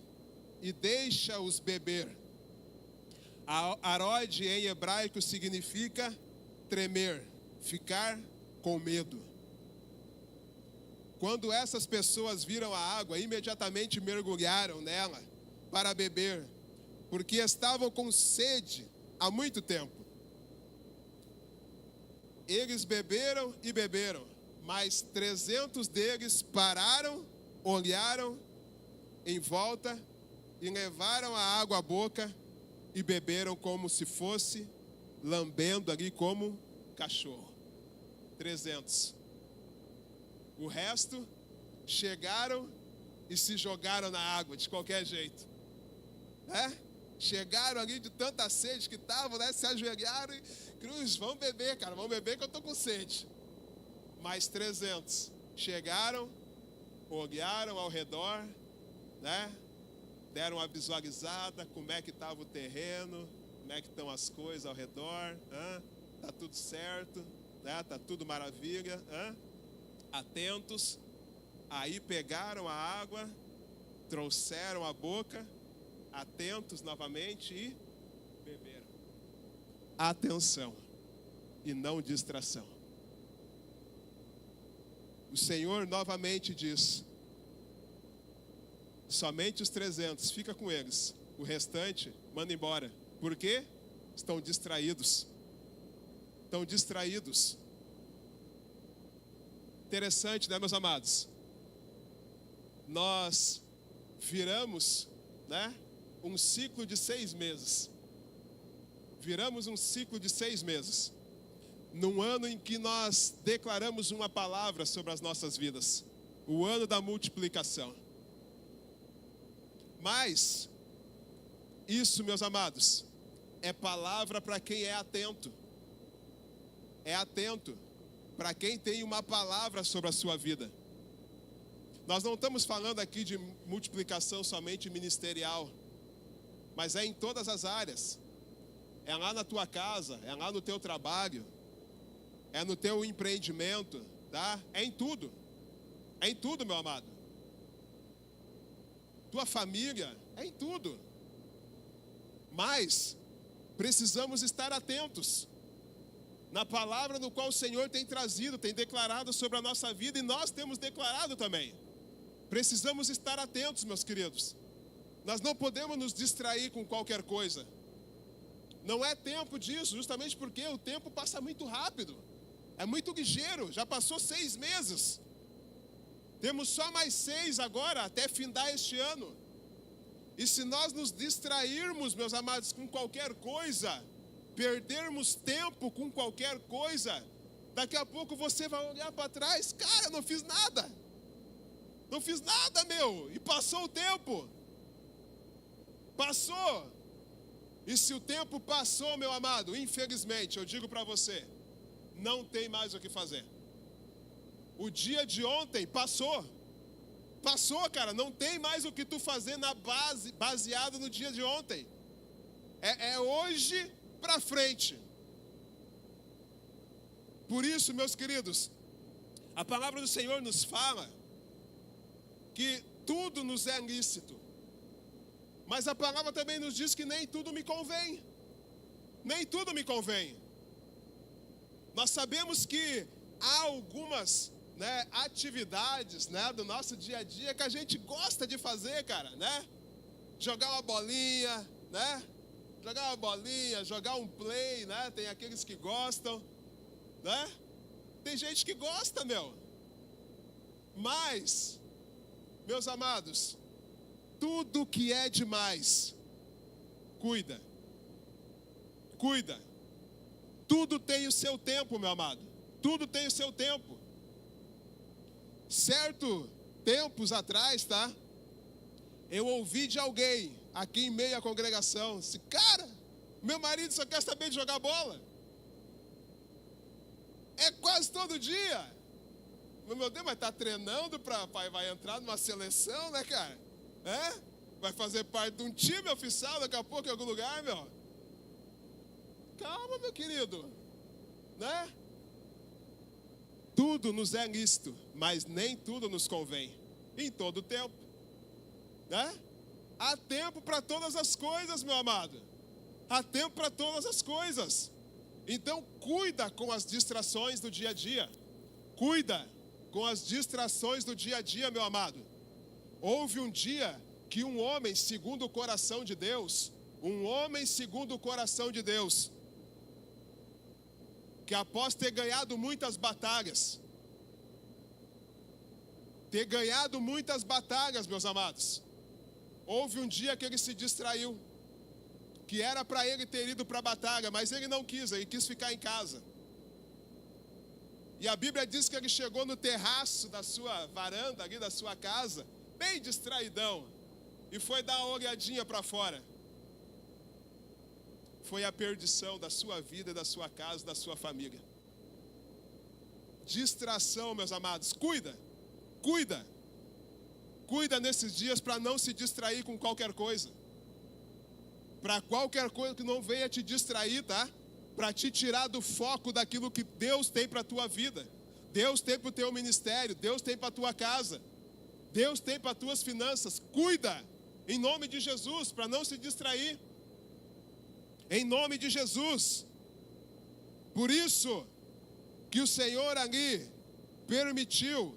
e deixa-os beber. Arode em hebraico significa tremer, ficar com medo. Quando essas pessoas viram a água, imediatamente mergulharam nela para beber, porque estavam com sede há muito tempo. Eles beberam e beberam, mas 300 deles pararam, olharam em volta e levaram a água à boca e beberam como se fosse lambendo ali como cachorro. 300. O resto chegaram e se jogaram na água de qualquer jeito, né? Chegaram ali de tanta sede que estavam, né? Se ajoelharam e, Cruz, vamos beber, cara, vamos beber que eu estou com sede. Mais 300 chegaram, olharam ao redor, né? Deram uma visualizada, como é que estava o terreno, como é que estão as coisas ao redor, tá tudo certo, né? Tá tudo maravilha, atentos. Aí pegaram a água, trouxeram a boca, atentos novamente e beberam. Atenção e não distração. O Senhor novamente diz: somente os 300, fica com eles. O restante, manda embora. Por quê? Estão distraídos. Estão distraídos. Interessante, né, meus amados? Nós viramos, né, um ciclo de 6 meses. Viramos um ciclo de 6 meses. Num ano em que nós declaramos uma palavra sobre as nossas vidas. O ano da multiplicação. Mas, isso, meus amados, é palavra para quem é atento. é atento para quem tem uma palavra sobre a sua vida. Nós não estamos falando aqui de multiplicação somente ministerial, mas é em todas as áreas. É lá na tua casa, é lá no teu trabalho, é no teu empreendimento, tá? É em tudo, meu amado. Tua família, é em tudo. Mas precisamos estar atentos na palavra no qual o Senhor tem trazido, tem declarado sobre a nossa vida, e nós temos declarado também. Precisamos estar atentos, meus queridos. Nós não podemos nos distrair com qualquer coisa. Não é tempo disso, justamente porque o tempo passa muito rápido. É muito ligeiro, já passou 6 meses. Temos só mais 6 agora, até findar este ano. E se nós nos distrairmos, meus amados, com qualquer coisa, perdermos tempo com qualquer coisa, daqui a pouco você vai olhar para trás, cara, eu não fiz nada. Não fiz nada, meu. E passou o tempo. Passou. E se o tempo passou, meu amado, infelizmente, eu digo para você, não tem mais o que fazer. O dia de ontem passou. Passou, cara. Não tem mais o que tu fazer na base, baseado no dia de ontem. É hoje para frente. Por isso, meus queridos, a palavra do Senhor nos fala que tudo nos é lícito. Mas a palavra também nos diz que nem tudo me convém. Nem tudo me convém. Nós sabemos que há algumas, atividades, do nosso dia a dia que a gente gosta de fazer, cara, Jogar uma bolinha, jogar um play, Tem aqueles que gostam, Tem gente que gosta, meu. Mas, meus amados, tudo que é demais, cuida. Tudo tem o seu tempo, meu amado. Tudo tem o seu tempo. Certo tempos atrás, eu ouvi de alguém aqui em meio à congregação, disse, cara, meu marido só quer saber de jogar bola. É quase todo dia. Meu Deus, mas está treinando vai entrar numa seleção, cara? Vai fazer parte de um time oficial daqui a pouco em algum lugar, meu. Calma, meu querido. Tudo nos é lícito, mas nem tudo nos convém. Em todo tempo. Há tempo para todas as coisas, meu amado. Há tempo para todas as coisas. Então, cuida com as distrações do dia a dia. Cuida com as distrações do dia a dia, meu amado. Houve um dia que um homem segundo o coração de Deus, que após ter ganhado muitas batalhas, meus amados, houve um dia que ele se distraiu, que era para ele ter ido para a batalha, mas ele não quis, ele quis ficar em casa. E a Bíblia diz que ele chegou no terraço da sua varanda, ali da sua casa, bem distraidão, e foi dar uma olhadinha para fora. Foi a perdição da sua vida, da sua casa, da sua família. Distração, meus amados, cuida nesses dias para não se distrair com qualquer coisa. Para qualquer coisa que não venha te distrair, Para te tirar do foco daquilo que Deus tem para a tua vida. Deus tem para o teu ministério, Deus tem para a tua casa, Deus tem para as tuas finanças. Cuida, em nome de Jesus, para não se distrair. Em nome de Jesus. Por isso que o Senhor ali permitiu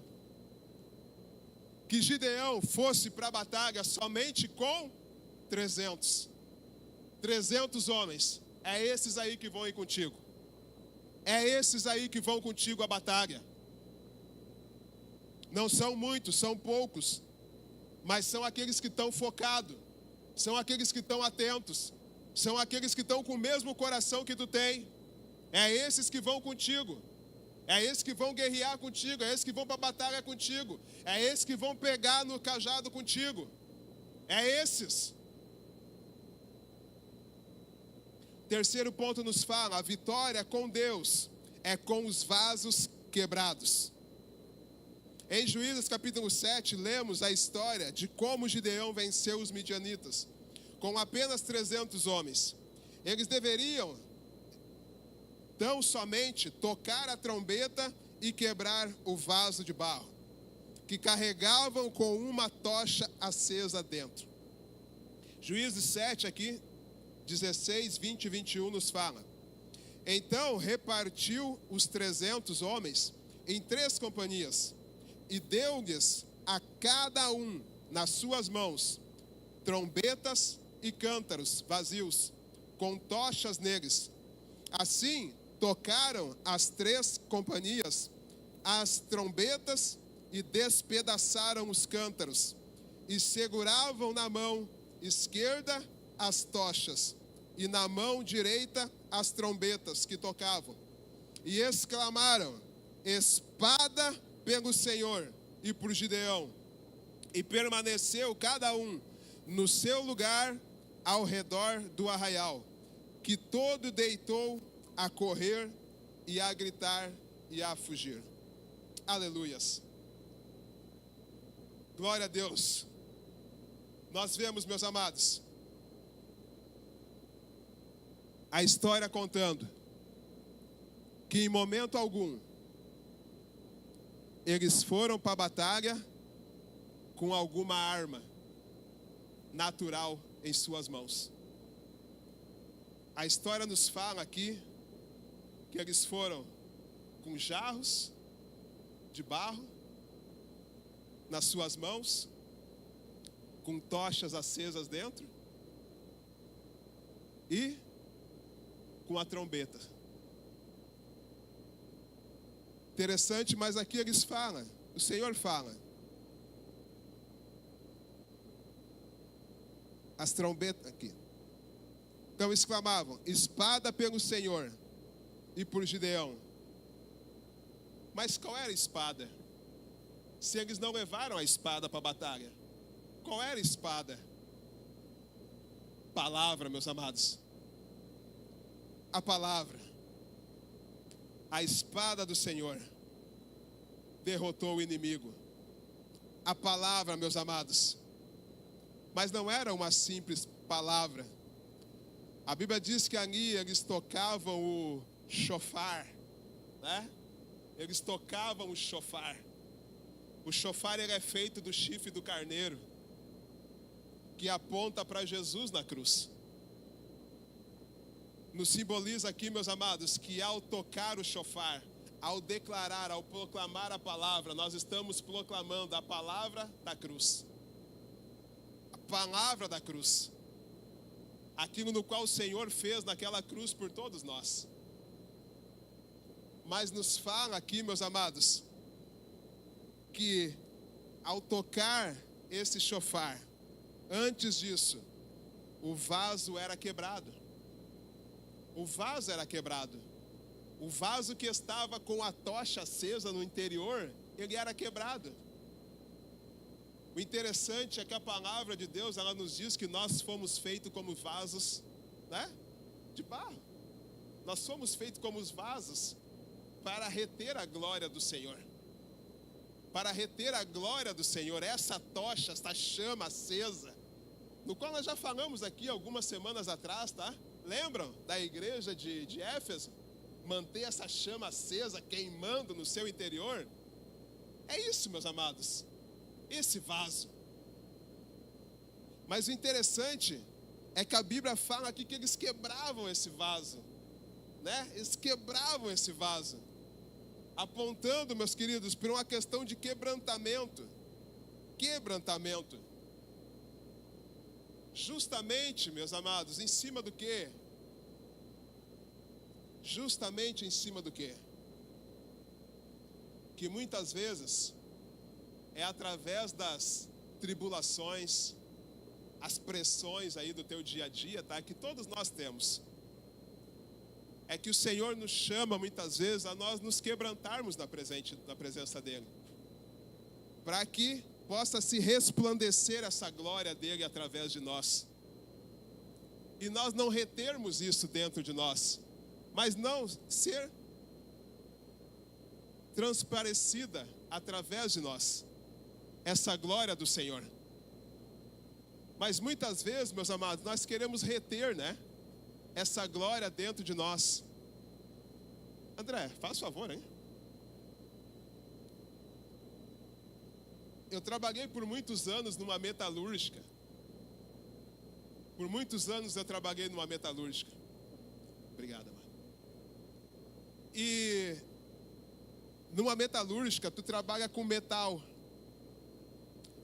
que Gideão fosse para a batalha somente com 300 homens. É esses aí que vão ir contigo. É esses aí que vão contigo à batalha. Não são muitos, são poucos. Mas são aqueles que estão focados. São aqueles que estão atentos. São aqueles que estão com o mesmo coração que tu tem. É esses que vão contigo. É esses que vão guerrear contigo. É esses que vão para a batalha contigo. É esses que vão pegar no cajado contigo. É esses. Terceiro ponto nos fala, a vitória com Deus é com os vasos quebrados. Em Juízes capítulo 7, lemos a história de como Gideão venceu os midianitas, com apenas 300 homens. Eles deveriam, tão somente, tocar a trombeta e quebrar o vaso de barro, que carregavam com uma tocha acesa dentro. Juízes 7 aqui, 16, 20 e 21 nos fala. Então repartiu os 300 homens em 3 companhias e deu-lhes a cada um nas suas mãos trombetas e cântaros vazios, com tochas neles. Assim tocaram as 3 companhias as trombetas e despedaçaram os cântaros, e seguravam na mão esquerda as tochas, e na mão direita as trombetas que tocavam. E exclamaram: espada pelo Senhor e por Gideão. E permaneceu cada um no seu lugar ao redor do arraial, que todo deitou a correr e a gritar e a fugir. Aleluias. Glória a Deus. Nós vemos, meus amados, a história contando que em momento algum eles foram para a batalha com alguma arma natural em suas mãos. A história nos fala aqui que eles foram com jarros de barro nas suas mãos, com tochas acesas dentro e com a trombeta. Interessante, mas aqui eles falam, o Senhor fala, as trombetas aqui. Então exclamavam: espada pelo Senhor e por Gideão. Mas qual era a espada? Se eles não levaram a espada para a batalha, qual era a espada? Palavra, meus amados. A palavra. A espada do Senhor derrotou o inimigo. A palavra, meus amados. Mas não era uma simples palavra. A Bíblia diz que ali eles tocavam o shofar, né? Eles tocavam o shofar. O shofar ele é feito do chifre do carneiro, que aponta para Jesus na cruz. Nos simboliza aqui, meus amados, que ao tocar o shofar, ao declarar, ao proclamar a palavra, nós estamos proclamando a palavra da cruz. A palavra da cruz. Aquilo no qual o Senhor fez naquela cruz por todos nós. Mas nos fala aqui, meus amados, que ao tocar esse shofar, antes disso, o vaso era quebrado. O vaso era quebrado. O vaso que estava com a tocha acesa no interior, ele era quebrado. O interessante é que a palavra de Deus, ela nos diz que nós fomos feitos como vasos, né? De barro. Nós fomos feitos como os vasos para reter a glória do Senhor. Para reter a glória do Senhor, essa tocha, essa chama acesa, no qual nós já falamos aqui algumas semanas atrás, tá? Lembram da igreja de Éfeso? Manter essa chama acesa, queimando no seu interior. É isso, meus amados. Esse vaso. Mas o interessante é que a Bíblia fala aqui que eles quebravam esse vaso, né? Eles quebravam esse vaso, apontando, meus queridos, para uma questão de quebrantamento. Quebrantamento. Justamente, meus amados, em cima do quê? Justamente em cima do quê? Que muitas vezes é através das tribulações, as pressões aí do teu dia a dia, tá? Que todos nós temos. É que o Senhor nos chama muitas vezes a nós nos quebrantarmos na presença dEle. Para que possa se resplandecer essa glória dEle através de nós. E nós não retermos isso dentro de nós, mas não ser transparecida através de nós, essa glória do Senhor. Mas muitas vezes, meus amados, nós queremos reter, né, essa glória dentro de nós. André, faz favor, hein? Eu trabalhei por muitos anos numa metalúrgica. Por muitos anos eu trabalhei numa metalúrgica. Obrigado, mano. E numa metalúrgica, tu trabalha com metal.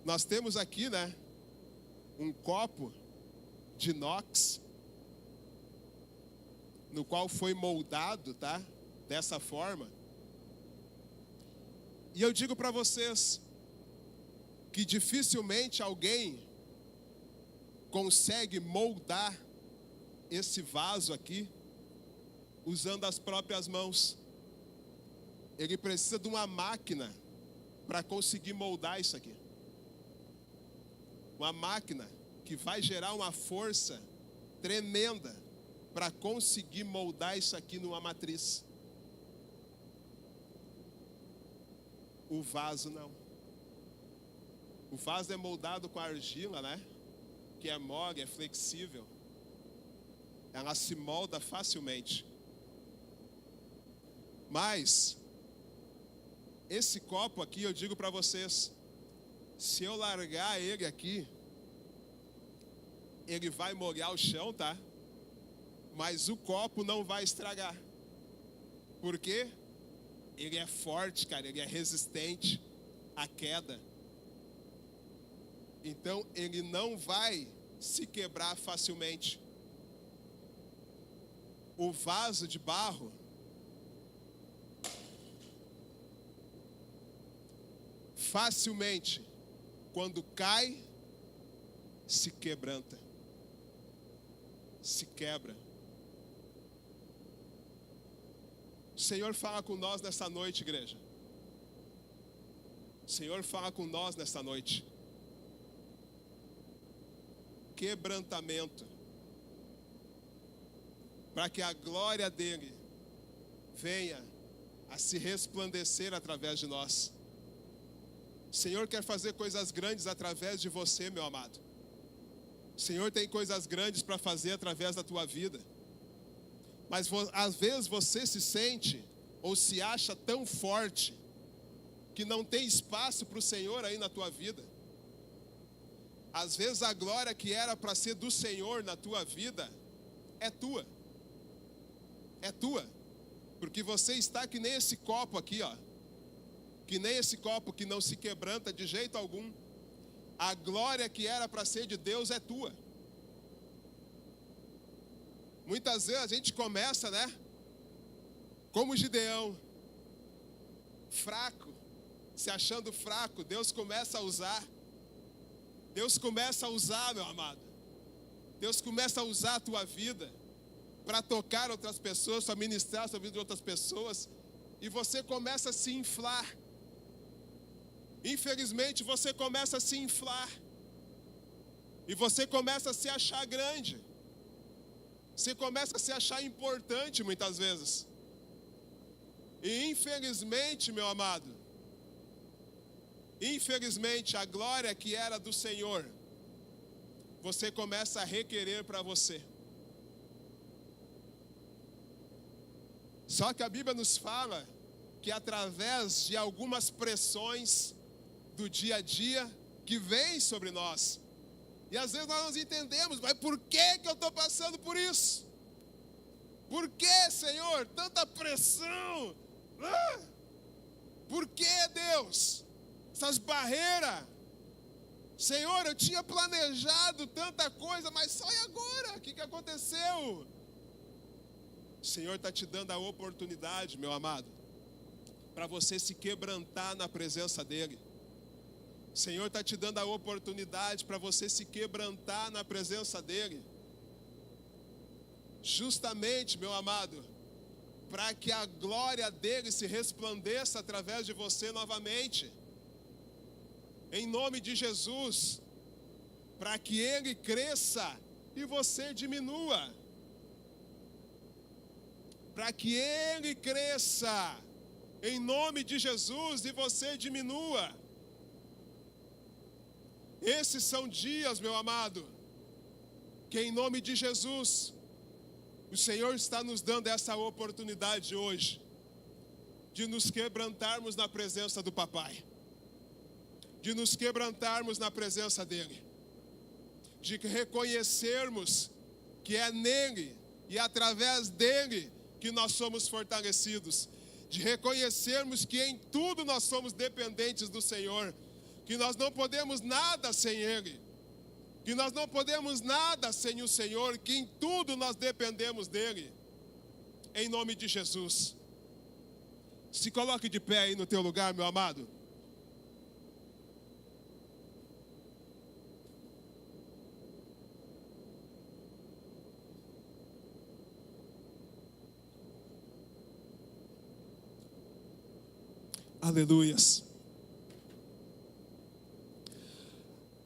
Nós temos aqui, né, um copo de inox, no qual foi moldado, tá? Dessa forma. E eu digo para vocês que dificilmente alguém consegue moldar esse vaso aqui usando as próprias mãos. Ele precisa de uma máquina para conseguir moldar isso aqui. Uma máquina que vai gerar uma força tremenda para conseguir moldar isso aqui numa matriz. O vaso não. O vaso é moldado com argila, né? Que é mole, é flexível. Ela se molda facilmente. Mas esse copo aqui, eu digo para vocês, se eu largar ele aqui, ele vai molhar o chão, tá? Mas o copo não vai estragar. Por quê? Ele é forte, cara, ele é resistente à queda. Então, ele não vai se quebrar facilmente. O vaso de barro, facilmente, quando cai, se quebranta, se quebra. O Senhor fala com nós nessa noite, igreja. O Senhor fala com nós nessa noite. Quebrantamento. Para que a glória dele venha a se resplandecer através de nós. O Senhor quer fazer coisas grandes através de você, meu amado. O Senhor tem coisas grandes para fazer através da tua vida. Mas às vezes você se sente ou se acha tão forte que não tem espaço para o Senhor aí na tua vida. Às vezes a glória que era para ser do Senhor na tua vida é tua. É tua. Porque você está que nem esse copo aqui, ó. Que nem esse copo que não se quebranta de jeito algum. A glória que era para ser de Deus é tua. Muitas vezes a gente começa, né? Como Gideão, fraco, se achando fraco. Deus começa a usar. Deus começa a usar, meu amado. Deus começa a usar a tua vida para tocar outras pessoas, para ministrar a vida de outras pessoas. E você começa a se inflar. Infelizmente, você começa a se inflar. E você começa a se achar grande. Você começa a se achar importante muitas vezes. E infelizmente, meu amado, infelizmente a glória que era do Senhor, você começa a requerer para você. Só que a Bíblia nos fala que através de algumas pressões do dia a dia que vêm sobre nós, e às vezes nós não entendemos, mas por que eu estou passando por isso? Por que, Senhor, tanta pressão? Por que, Deus? Essas barreiras. Senhor, eu tinha planejado tanta coisa, mas só e agora? O que aconteceu? O Senhor está te dando a oportunidade, meu amado, para você se quebrantar na presença dEle. O Senhor está te dando a oportunidade para você se quebrantar na presença dEle. Justamente, meu amado, para que a glória dEle se resplandeça através de você novamente. Em nome de Jesus. Para que Ele cresça e você diminua. Para que Ele cresça em nome de Jesus, e você diminua. Esses são dias, meu amado, que em nome de Jesus, o Senhor está nos dando essa oportunidade hoje, de nos quebrantarmos na presença do Papai, de nos quebrantarmos na presença dEle, de reconhecermos que é nele e através dEle que nós somos fortalecidos, de reconhecermos que em tudo nós somos dependentes do Senhor, que nós não podemos nada sem Ele, que nós não podemos nada sem o Senhor, que em tudo nós dependemos dEle, em nome de Jesus. Se coloque de pé aí no teu lugar, meu amado. Aleluias.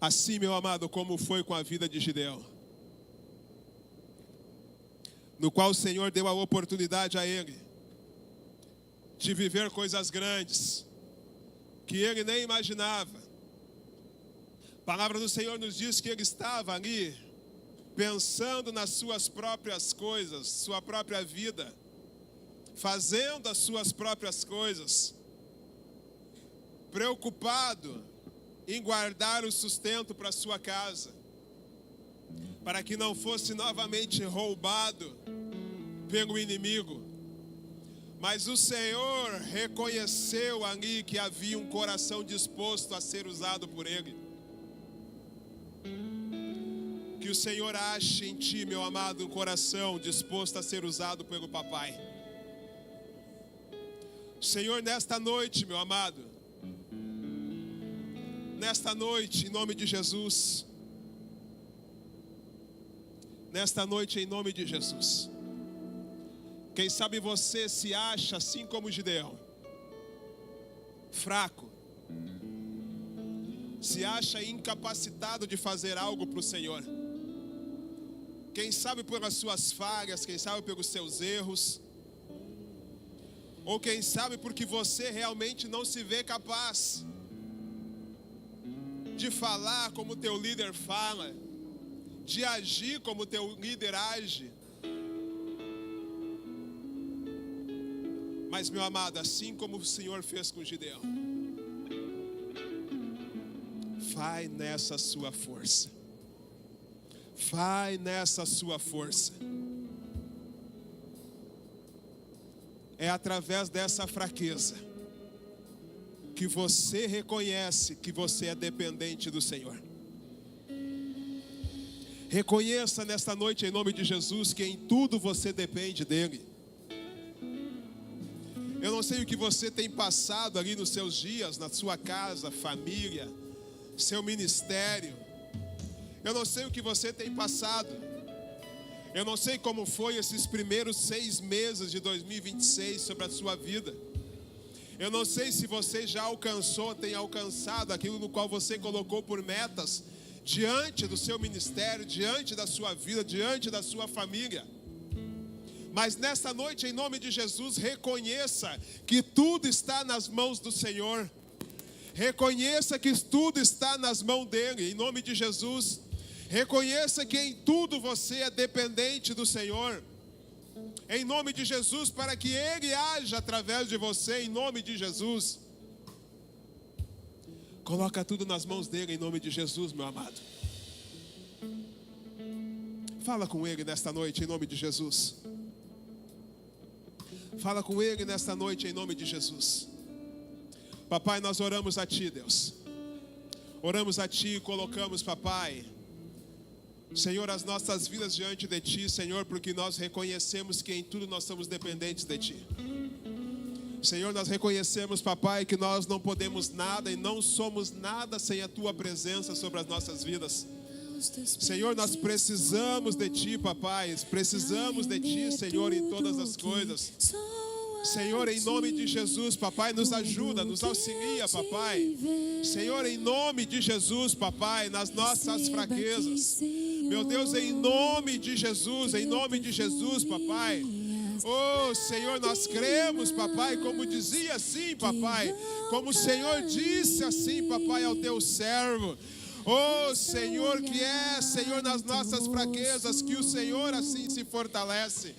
Assim, meu amado, como foi com a vida de Gideão, no qual o Senhor deu a oportunidade a ele de viver coisas grandes que ele nem imaginava. A palavra do Senhor nos diz que ele estava ali pensando nas suas próprias coisas, sua própria vida, fazendo as suas próprias coisas, preocupado em guardar o sustento para sua casa, para que não fosse novamente roubado pelo inimigo. Mas o Senhor reconheceu ali que havia um coração disposto a ser usado por Ele. Que o Senhor ache em ti, meu amado, um coração disposto a ser usado pelo Papai. Senhor, nesta noite, meu amado, nesta noite, em nome de Jesus, nesta noite, em nome de Jesus, quem sabe você se acha assim como Gideão, fraco, se acha incapacitado de fazer algo para o Senhor. Quem sabe pelas suas falhas, quem sabe pelos seus erros, ou quem sabe porque você realmente não se vê capaz de falar como teu líder fala, de agir como teu líder age. Mas, meu amado, assim como o Senhor fez com Gideão, vai nessa sua força. Vai nessa sua força. É através dessa fraqueza que você reconhece que você é dependente do Senhor. Reconheça nesta noite, em nome de Jesus, que em tudo você depende dEle. Eu não sei o que você tem passado ali nos seus dias, na sua casa, família, seu ministério. Eu não sei o que você tem passado. Eu não sei como foi esses primeiros 6 meses de 2026 sobre a sua vida. Eu não sei se você já alcançou, tem alcançado aquilo no qual você colocou por metas diante do seu ministério, diante da sua vida, diante da sua família. Mas nesta noite, em nome de Jesus, reconheça que tudo está nas mãos do Senhor. Reconheça que tudo está nas mãos dEle, em nome de Jesus. Reconheça que em tudo você é dependente do Senhor. Em nome de Jesus, para que Ele haja através de você, em nome de Jesus. Coloca tudo nas mãos dEle, em nome de Jesus, meu amado. Fala com Ele nesta noite, em nome de Jesus. Fala com Ele nesta noite, em nome de Jesus. Papai, nós oramos a Ti, Deus. Oramos a Ti e colocamos, Papai, Senhor, as nossas vidas diante de Ti, Senhor, porque nós reconhecemos que em tudo nós somos dependentes de Ti. Senhor, nós reconhecemos, Papai, que nós não podemos nada e não somos nada sem a Tua presença sobre as nossas vidas. Senhor, nós precisamos de Ti, Papai, precisamos de Ti, Senhor, em todas as coisas. Senhor, em nome de Jesus, Papai, nos ajuda, nos auxilia, Papai. Senhor, em nome de Jesus, Papai, nas nossas fraquezas. Meu Deus, em nome de Jesus, Papai. Oh, Senhor, nós cremos, papai, como dizia assim, papai, como o Senhor disse assim, papai, ao teu servo. Oh, Senhor, que é, Senhor, nas nossas fraquezas, que o Senhor assim se fortalece.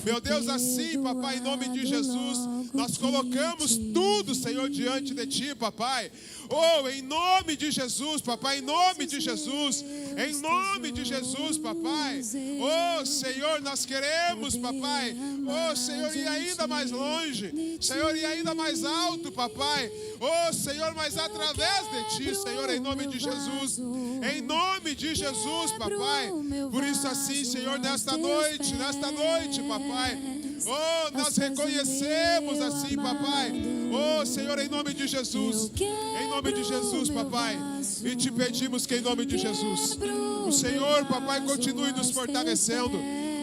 Meu Deus, assim, papai, em nome de Jesus, nós colocamos tudo, Senhor, diante de ti, papai. Oh, em nome de Jesus, papai, em nome de Jesus, em nome de Jesus, papai. Oh, Senhor, nós queremos, papai. Oh, Senhor, ir ainda mais longe, Senhor, ir ainda mais alto, papai. Oh, Senhor, mas através de ti, Senhor, em nome de Jesus, em nome de Jesus, papai. Por isso assim, Senhor, nesta noite, papai. Oh, nós reconhecemos assim, papai. Oh, Senhor, em nome de Jesus, papai, e te pedimos que em nome de Jesus, o Senhor, papai, continue nos fortalecendo.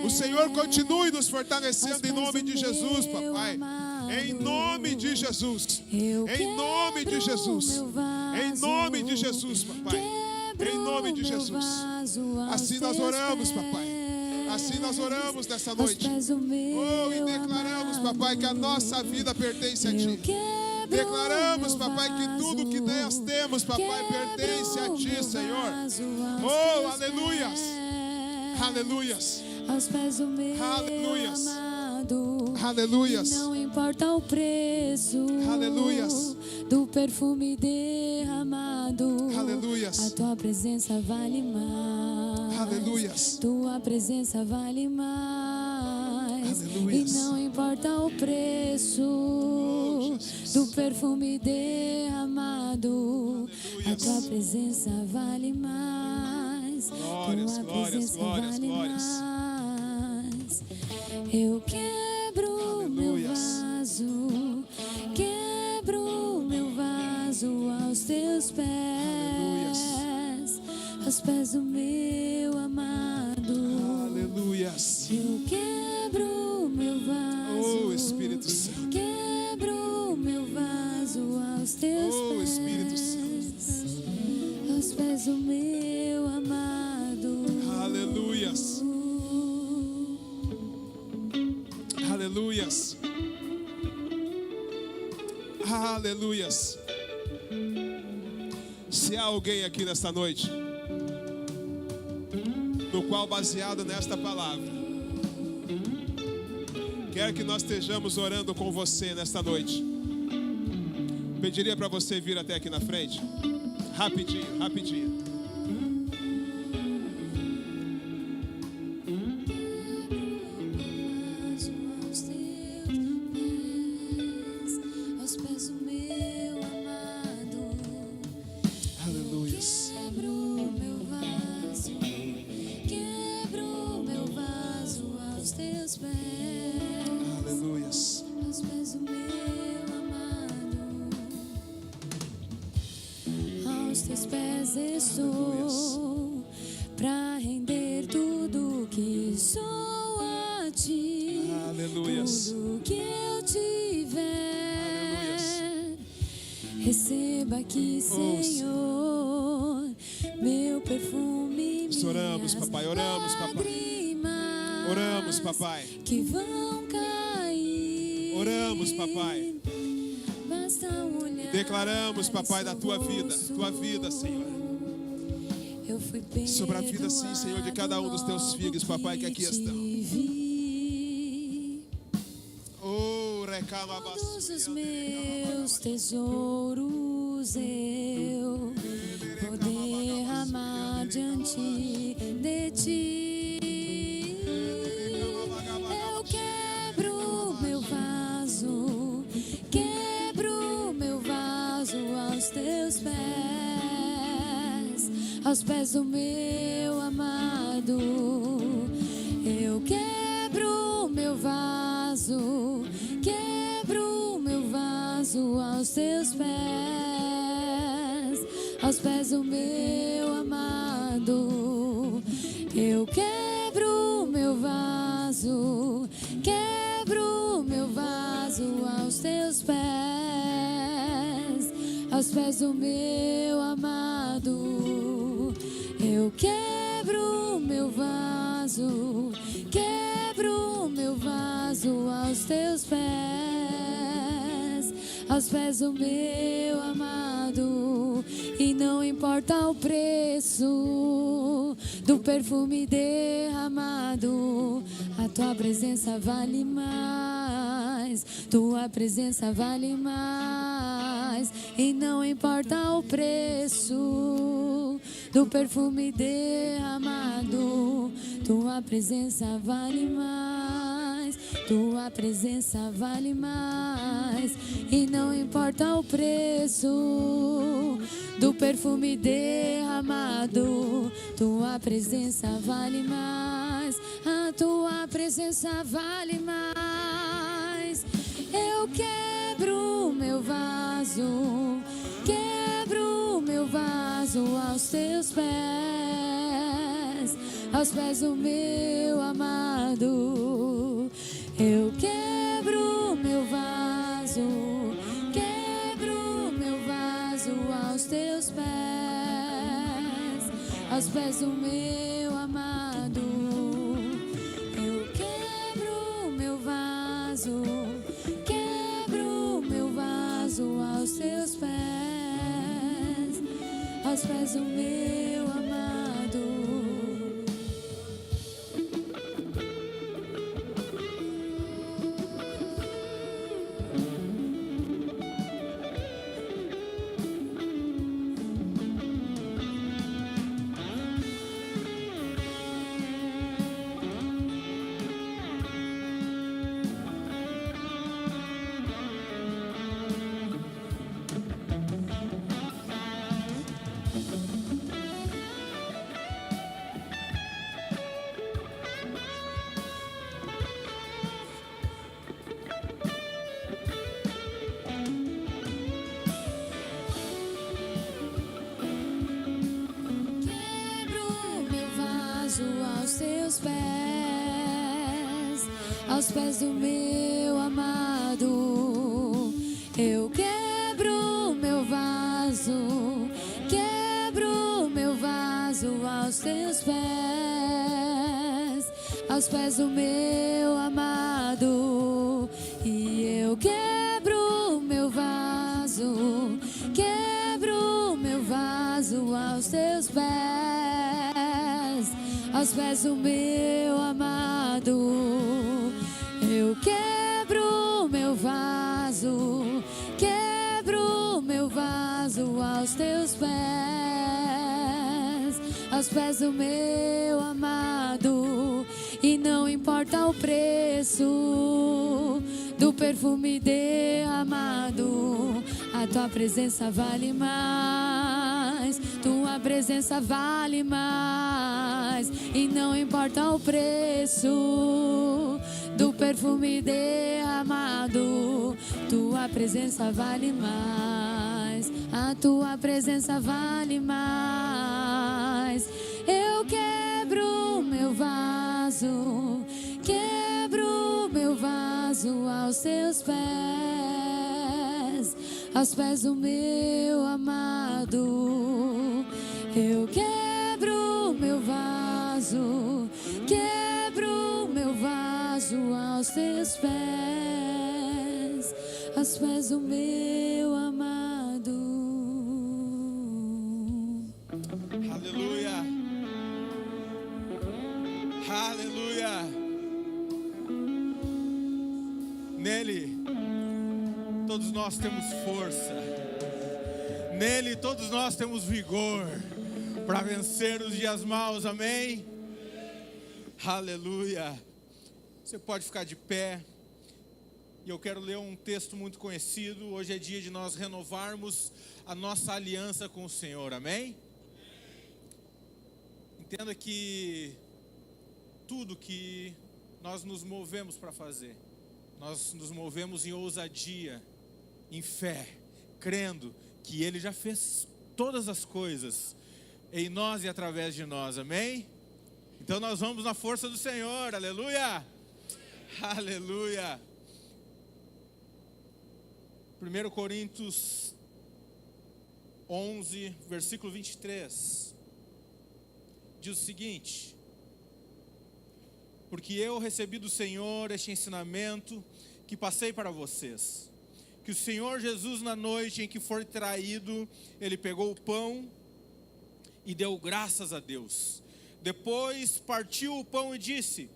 O Senhor continue nos fortalecendo em nome de Jesus, papai. Em nome de Jesus. Em nome de Jesus. Em nome de Jesus, papai. Em nome de Jesus. Assim nós oramos, papai. Assim nós oramos nessa noite. Oh, e declaramos, papai, que a nossa vida pertence a ti. Declaramos, papai, que tudo que nós temos, papai, pertence a ti, Senhor. Oh, aleluias. Aleluias. Aleluias. Aleluias. Não importa o preço. Aleluias. Do perfume derramado. Aleluias. A tua presença vale mais. Aleluias. Tua presença vale mais. Aleluias. E não importa o preço. Do perfume derramado. Aleluias. A tua presença vale mais. Glórias, tua glórias, presença glórias, vale glórias. mais. Eu quebro meu vaso. Quebro meu vaso aos teus pés. Aos pés do meu amado. Aleluias. Eu quebro meu vaso. Oh, Espírito Santo. Quebro meu vaso aos teus pés. Oh, Espírito Santo. Aos pés do meu amado. Aleluias. Aleluias. Aleluias. Se há alguém aqui nesta noite, no qual, baseado nesta palavra, quer que nós estejamos orando com você nesta noite, pediria para você vir até aqui na frente. Rapidinho, rapidinho. Aos pés do meu amado. Aleluias. Quebro meu vaso. Quebro meu vaso aos teus pés. Aleluias. Aos pés do meu amado. Aos teus pés estou, pra render tudo que sou a ti. Aleluias. Tudo que eu tiver, receba aqui, Senhor, meu perfume. Nós oramos, minhas papai, oramos, papai. lágrimas Oramos, papai. que vão cair. Oramos, papai. Basta um olhar. Declaramos, papai, em da seu tua rosto. vida, Senhor. Eu fui Sobre a vida, sim, Senhor, de cada um dos teus perdoado filhos, papai, que logo aqui te estão. vi. Oh, Todos os meus tesouros eu vou derramar diante de ti. Eu quebro meu vaso, quebro meu vaso aos teus pés, aos pés do meu amado. Eu quebro meu vaso, quebro meu vaso aos teus pés, aos pés do meu amado. Eu quebro meu vaso, quebro meu vaso aos teus pés, aos pés do meu amado. Eu quebro meu vaso, quebro meu vaso vaso aos teus pés do meu amado. E não importa o preço do perfume derramado, a tua presença vale mais, tua presença vale mais. E não importa o preço do perfume derramado, tua presença vale mais, tua presença vale mais. E não importa o preço do perfume derramado, tua presença vale mais, a tua presença vale mais. Eu quebro o meu vaso aos teus pés, aos pés do meu amado. Eu quebro o meu vaso aos teus pés, aos pés do meu amado. Eu quebro o meu vaso aos teus pés, aos pés do meu amado. Aos teus pés, aos pés do meu amado. Eu quebro meu vaso aos teus pés, aos pés do meu amado. E eu quebro meu vaso aos teus pés, aos pés do meu amado. Eu quebro meu vaso aos teus pés, aos pés do meu amado. E não importa o preço do perfume derramado, a tua presença vale mais, tua presença vale mais. E não importa o preço do perfume derramado, tua presença vale mais, a tua presença vale mais. Eu quebro meu vaso aos teus pés, aos pés do meu amado. Eu quebro meu vaso aos teus pés, aos pés do meu amado. Aleluia. Aleluia. Nele, todos nós temos força. Nele, todos nós temos vigor para vencer os dias maus. Amém? Aleluia. Você pode ficar de pé. E eu quero ler um texto muito conhecido. Hoje é dia de nós renovarmos a nossa aliança com o Senhor. Amém? Entenda que tudo que nós nos movemos para fazer, nós nos movemos em ousadia, em fé, crendo que Ele já fez todas as coisas em nós e através de nós, amém? Então nós vamos na força do Senhor, aleluia! Aleluia! 1 Coríntios 11, versículo 23, diz o seguinte: porque eu recebi do Senhor este ensinamento que passei para vocês. Que o Senhor Jesus, na noite em que foi traído, ele pegou o pão e deu graças a Deus. Depois partiu o pão e disse: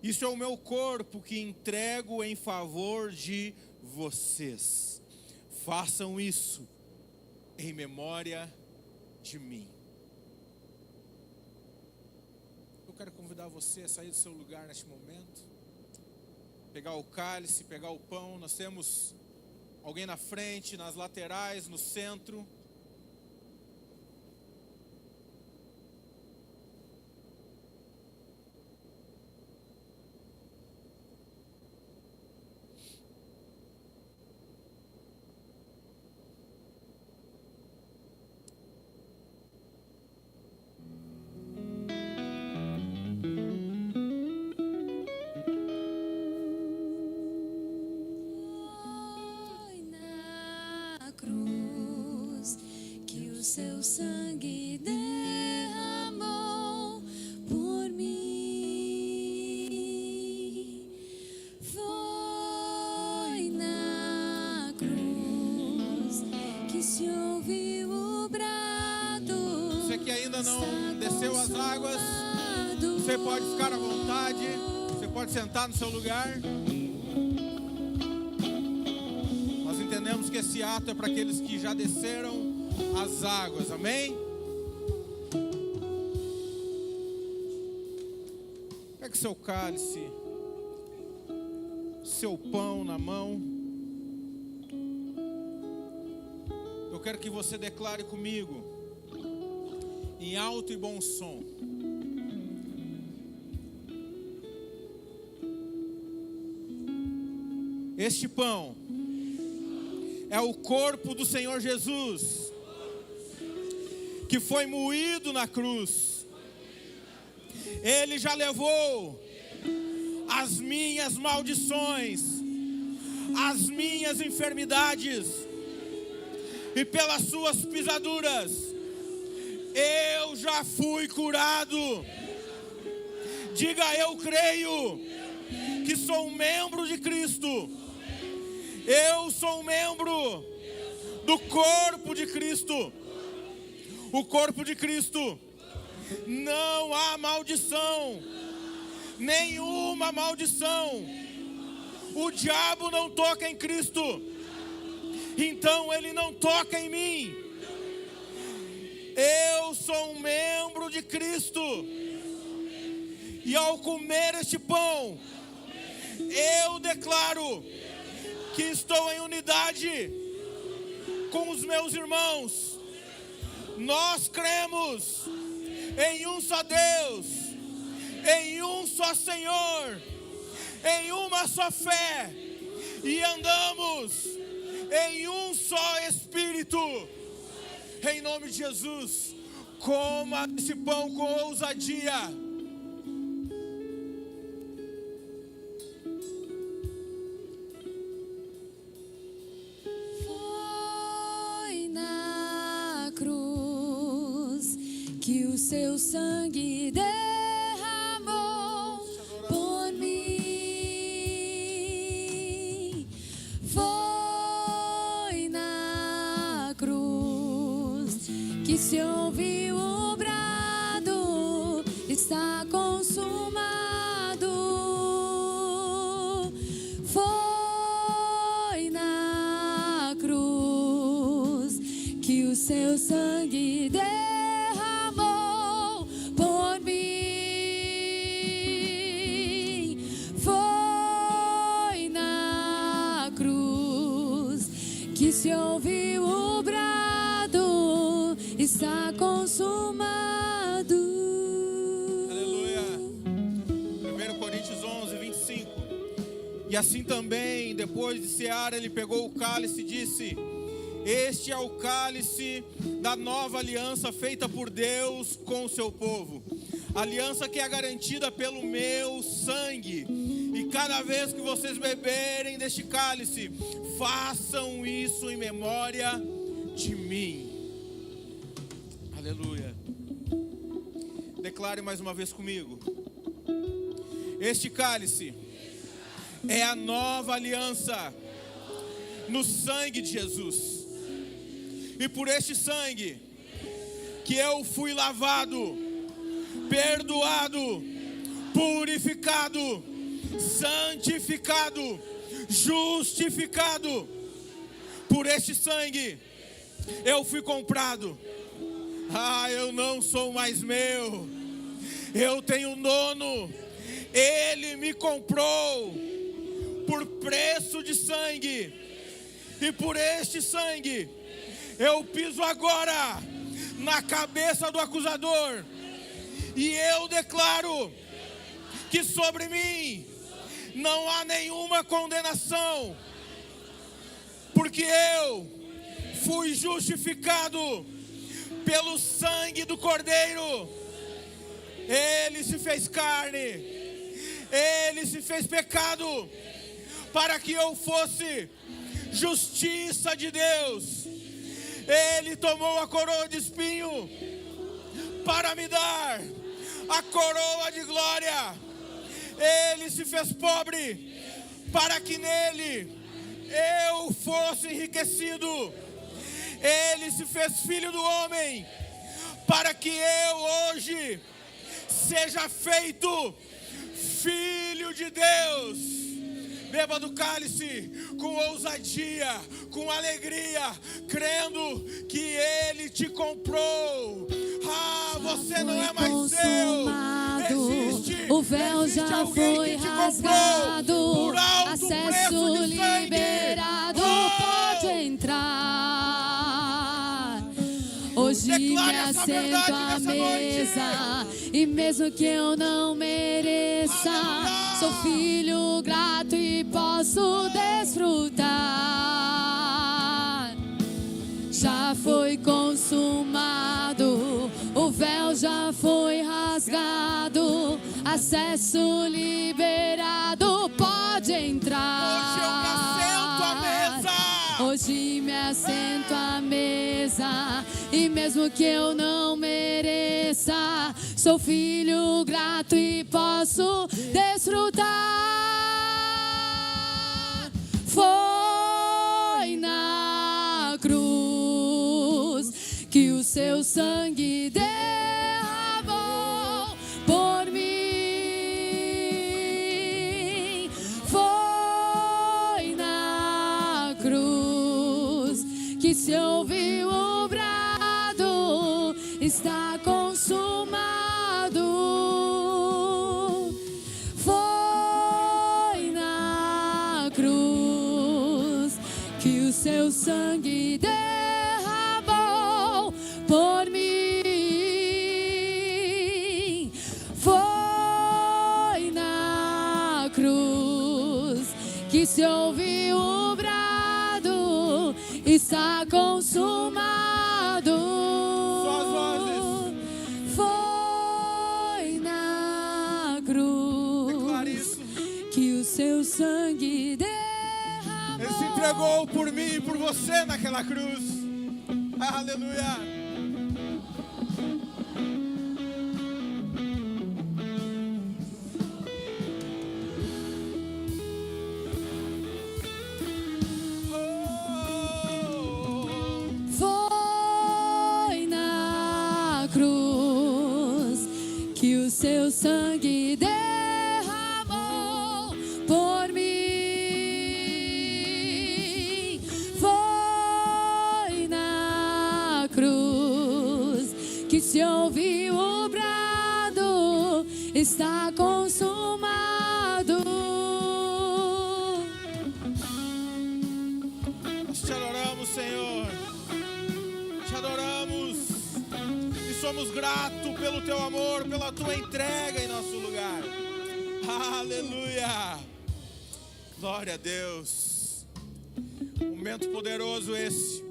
isso é o meu corpo que entrego em favor de vocês. Façam isso em memória de mim. Eu quero convidar você a sair do seu lugar neste momento, pegar o cálice, pegar o pão. Nós temos alguém na frente, nas laterais, no centro. Seu sangue derramou por mim. Foi na cruz que se ouviu o brado. Você que ainda não desceu as águas, você pode ficar à vontade. Você pode sentar no seu lugar. Nós entendemos que esse ato é para aqueles que já desceram as águas, amém? Pegue seu cálice, seu pão na mão. Eu quero que você declare comigo, em alto e bom som: este pão é o corpo do Senhor Jesus, que foi moído na cruz. Ele já levou as minhas maldições, as minhas enfermidades, e pelas suas pisaduras eu já fui curado. Diga: eu creio que sou um membro de Cristo. Eu sou um membro do corpo de Cristo. O corpo de Cristo. Não há maldição, nenhuma maldição. O diabo não toca em Cristo, então ele não toca em mim. Eu sou um membro de Cristo, e ao comer este pão, eu declaro que estou em unidade com os meus irmãos. Nós cremos em um só Deus, em um só Senhor, em uma só fé, e andamos em um só Espírito. Em nome de Jesus, coma esse pão com ousadia. Que o seu sangue derramou por mim. Foi na cruz que se ouviu o brado: está consumado. Foi na cruz que o seu sangue derramou por mim. Foi na cruz que se ouviu o brado: está consumado. Aleluia. 1 Coríntios 11, 25. E assim também, depois de cear, ele pegou o cálice e disse: este é o cálice da nova aliança feita por Deus com o seu povo. Aliança que é garantida pelo meu sangue. E cada vez que vocês beberem deste cálice, façam isso em memória de mim. Aleluia. Declare mais uma vez comigo: Este cálice é a nova aliança no sangue de Jesus. E por este sangue que eu fui lavado, perdoado, purificado, santificado, justificado. Por este sangue eu fui comprado. Eu não sou mais meu, eu tenho um dono. Ele me comprou por preço de sangue, e por este sangue eu piso agora na cabeça do acusador, e eu declaro que sobre mim não há nenhuma condenação, porque eu fui justificado pelo sangue do Cordeiro. Ele se fez carne, ele se fez pecado, para que eu fosse justiça de Deus. Ele tomou a coroa de espinho para me dar a coroa de glória. Ele se fez pobre para que nele eu fosse enriquecido. Ele se fez filho do homem para que eu hoje seja feito filho de Deus. Beba do cálice com ousadia, com alegria, crendo que Ele te comprou. Você não é mais seu. O véu já foi rasgado, acesso liberado, pode entrar. Hoje me assento à mesa, e mesmo que eu não mereça, sou filho grato e posso desfrutar. Já foi consumado, o véu já foi rasgado, acesso liberado, pode entrar. Hoje me assento à mesa, e mesmo que eu não mereça, sou filho grato e posso desfrutar. Foi na cruz que o seu sangue derramou por mim. Foi na cruz que se ouviu o brado, está consumado. Foi na cruz que o seu sangue derramou por mim. Foi na cruz que se ouviu o brado, está consumado. Suas vozes. Foi na cruz. Declare isso. Que o seu sangue derramou. Ele se entregou por mim e por você naquela cruz. Aleluia. Foi na cruz que o seu sangue derramou por mim. Foi na cruz que se ouviu o brado, está consumado. Nós te adoramos, Senhor. Te adoramos. E somos gratos pelo teu amor, pela tua entrega em nosso lugar. Aleluia. Glória a Deus. Momento poderoso esse,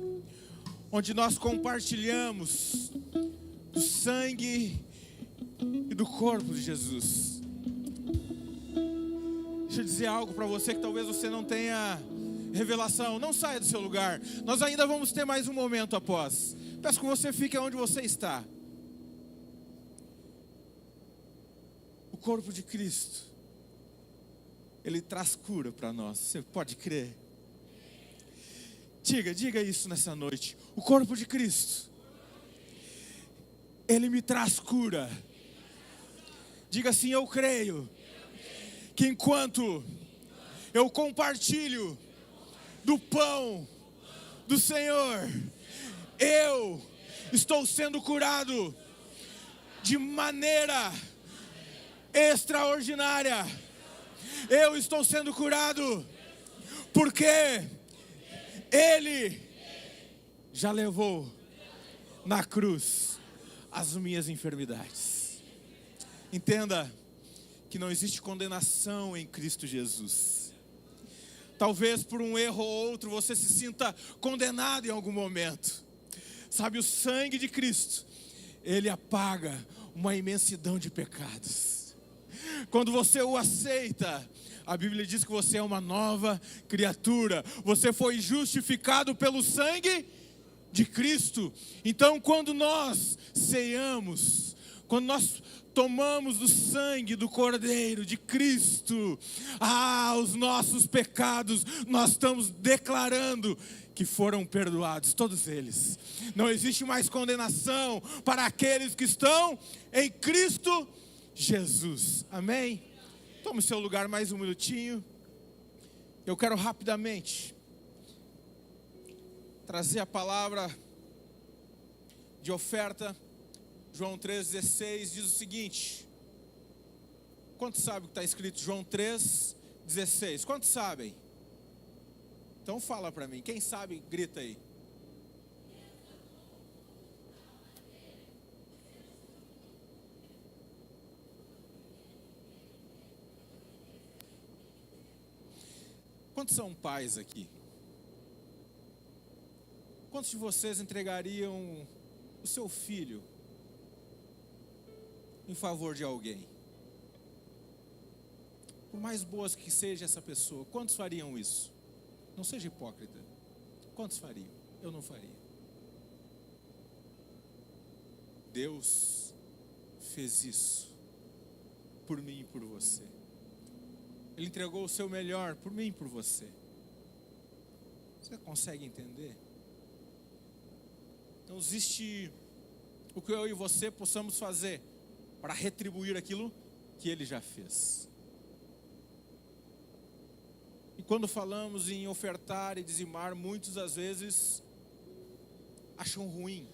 onde nós compartilhamos do sangue e do corpo de Jesus. Deixa eu dizer algo para você que talvez você não tenha revelação. Não saia do seu lugar. Nós ainda vamos ter mais um momento após. Peço que você fique onde você está. O corpo de Cristo Ele traz cura para nós. Você pode crer? Diga isso nessa noite. O corpo de Cristo, Ele me traz cura. Diga assim: eu creio que enquanto eu compartilho do pão do Senhor, eu estou sendo curado de maneira extraordinária. Eu estou sendo curado porque Ele já levou na cruz as minhas enfermidades. Entenda que não existe condenação em Cristo Jesus. Talvez por um erro ou outro você se sinta condenado em algum momento. Sabe, o sangue de Cristo, Ele apaga uma imensidão de pecados. Quando você o aceita, a Bíblia diz que você é uma nova criatura. Você foi justificado pelo sangue de Cristo. Então, quando nós ceamos, quando nós tomamos do sangue do Cordeiro de Cristo, os nossos pecados, nós estamos declarando que foram perdoados, todos eles. Não existe mais condenação para aqueles que estão em Cristo Jesus. Amém? Tome o seu lugar mais um minutinho. Eu quero rapidamente trazer a palavra de oferta. João 3,16 diz o seguinte. Quantos sabem o que está escrito? João 3,16. Quantos sabem? Então fala para mim. Quem sabe, grita aí. Quantos são pais aqui? Quantos de vocês entregariam o seu filho em favor de alguém? Por mais boas que seja essa pessoa, quantos fariam isso? Não seja hipócrita. Quantos fariam? Eu não faria. Deus fez isso por mim e por você. Ele entregou o seu melhor por mim e por você. Você consegue entender? Não existe o que eu e você possamos fazer para retribuir aquilo que Ele já fez. E quando falamos em ofertar e dizimar, muitos às vezes acham ruim,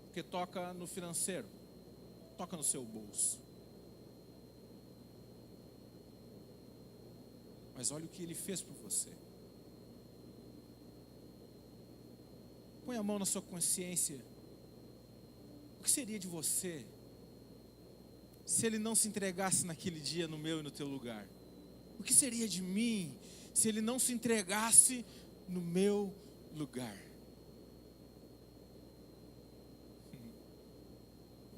porque toca no financeiro, toca no seu bolso. Mas olha o que Ele fez por você. Põe a mão na sua consciência. O que seria de você se Ele não se entregasse naquele dia no meu e no teu lugar? O que seria de mim se Ele não se entregasse no meu lugar?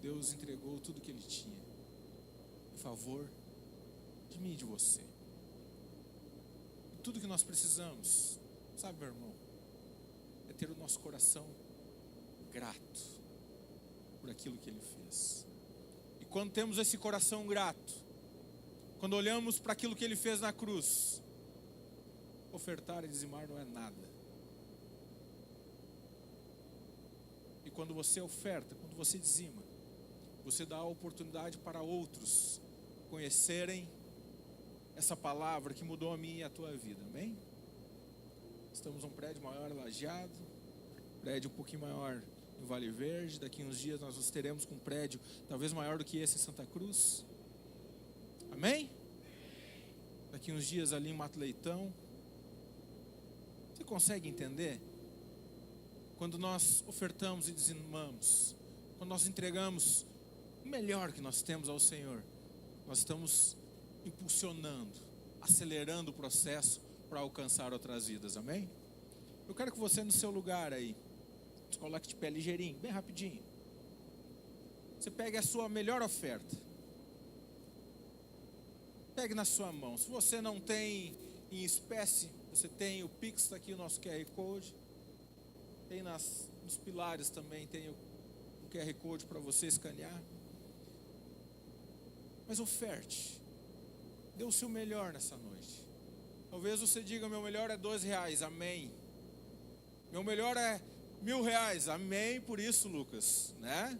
Deus entregou tudo que Ele tinha em favor de mim e de você. Tudo que nós precisamos, sabe, meu irmão, é ter o nosso coração grato por aquilo que Ele fez. E quando temos esse coração grato, quando olhamos para aquilo que Ele fez na cruz, ofertar e dizimar não é nada. E quando você oferta, quando você dizima, você dá a oportunidade para outros conhecerem essa palavra que mudou a minha e a tua vida, amém? Estamos num prédio maior lajeado, prédio um pouquinho maior em Vale Verde. Daqui uns dias nós teremos um prédio talvez maior do que esse em Santa Cruz, amém? Daqui uns dias ali em Mato Leitão. Você consegue entender? Quando nós ofertamos e dizimamos, quando nós entregamos o melhor que nós temos ao Senhor, nós estamos impulsionando, acelerando o processo para alcançar outras vidas, amém? Eu quero que você no seu lugar aí, se coloque de pé ligeirinho, bem rapidinho. Você pegue a sua melhor oferta, pegue na sua mão. Se você não tem em espécie, você tem o Pix, está aqui o nosso QR Code. Tem nos pilares também, tem o QR Code para você escanear. Mas oferte. Dê o seu melhor nessa noite. Talvez você diga: meu melhor é R$2, amém. Meu melhor é R$1.000, amém. Por isso, Lucas, né?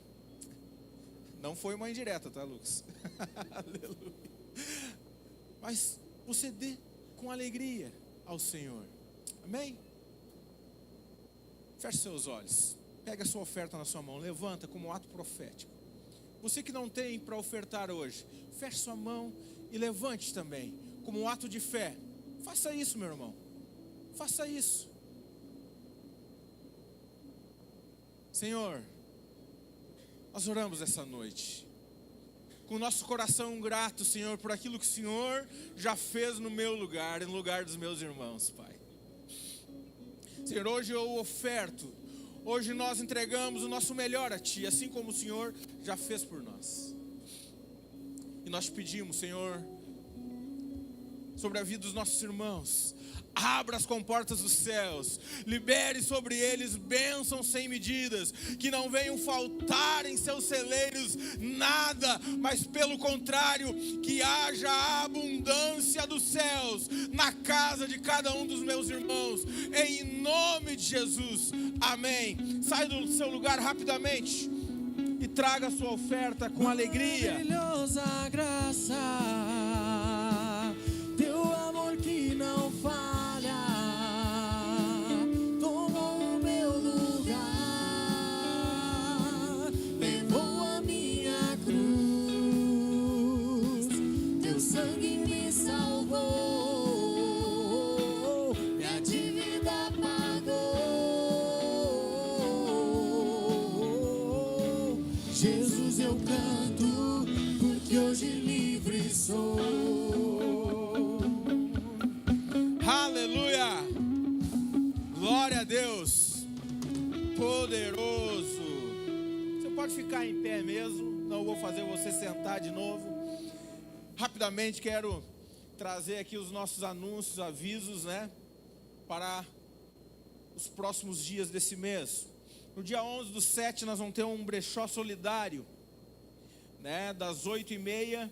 Não foi uma indireta, tá, Lucas? Aleluia. Mas você dê com alegria ao Senhor, amém? Feche seus olhos, pega a sua oferta na sua mão, levanta como um ato profético. Você que não tem para ofertar hoje, feche sua mão e levante também, como um ato de fé. Faça isso, meu irmão, faça isso. Senhor, nós oramos essa noite, com o nosso coração grato, Senhor, por aquilo que o Senhor já fez no meu lugar, e no lugar dos meus irmãos, Pai. Senhor, hoje eu oferto, hoje nós entregamos o nosso melhor a Ti, assim como o Senhor já fez por nós. E nós te pedimos, Senhor, sobre a vida dos nossos irmãos, abra as comportas dos céus, libere sobre eles bênçãos sem medidas, que não venham faltar em seus celeiros nada, mas pelo contrário, que haja a abundância dos céus na casa de cada um dos meus irmãos, em nome de Jesus, amém. Sai do seu lugar rapidamente e traga a sua oferta com alegria. Maravilhosa graça, teu amor que não falha, tomou o meu lugar, levou a minha cruz, teu sangue me salvou, minha dívida pagou. Jesus, eu canto, porque hoje livre sou. Aleluia, glória a Deus, poderoso. Você pode ficar em pé mesmo, não vou fazer você sentar de novo. Rapidamente quero trazer aqui os nossos anúncios, avisos, né, para os próximos dias desse mês. No dia 11/7 nós vamos ter um brechó solidário, né, das 8h30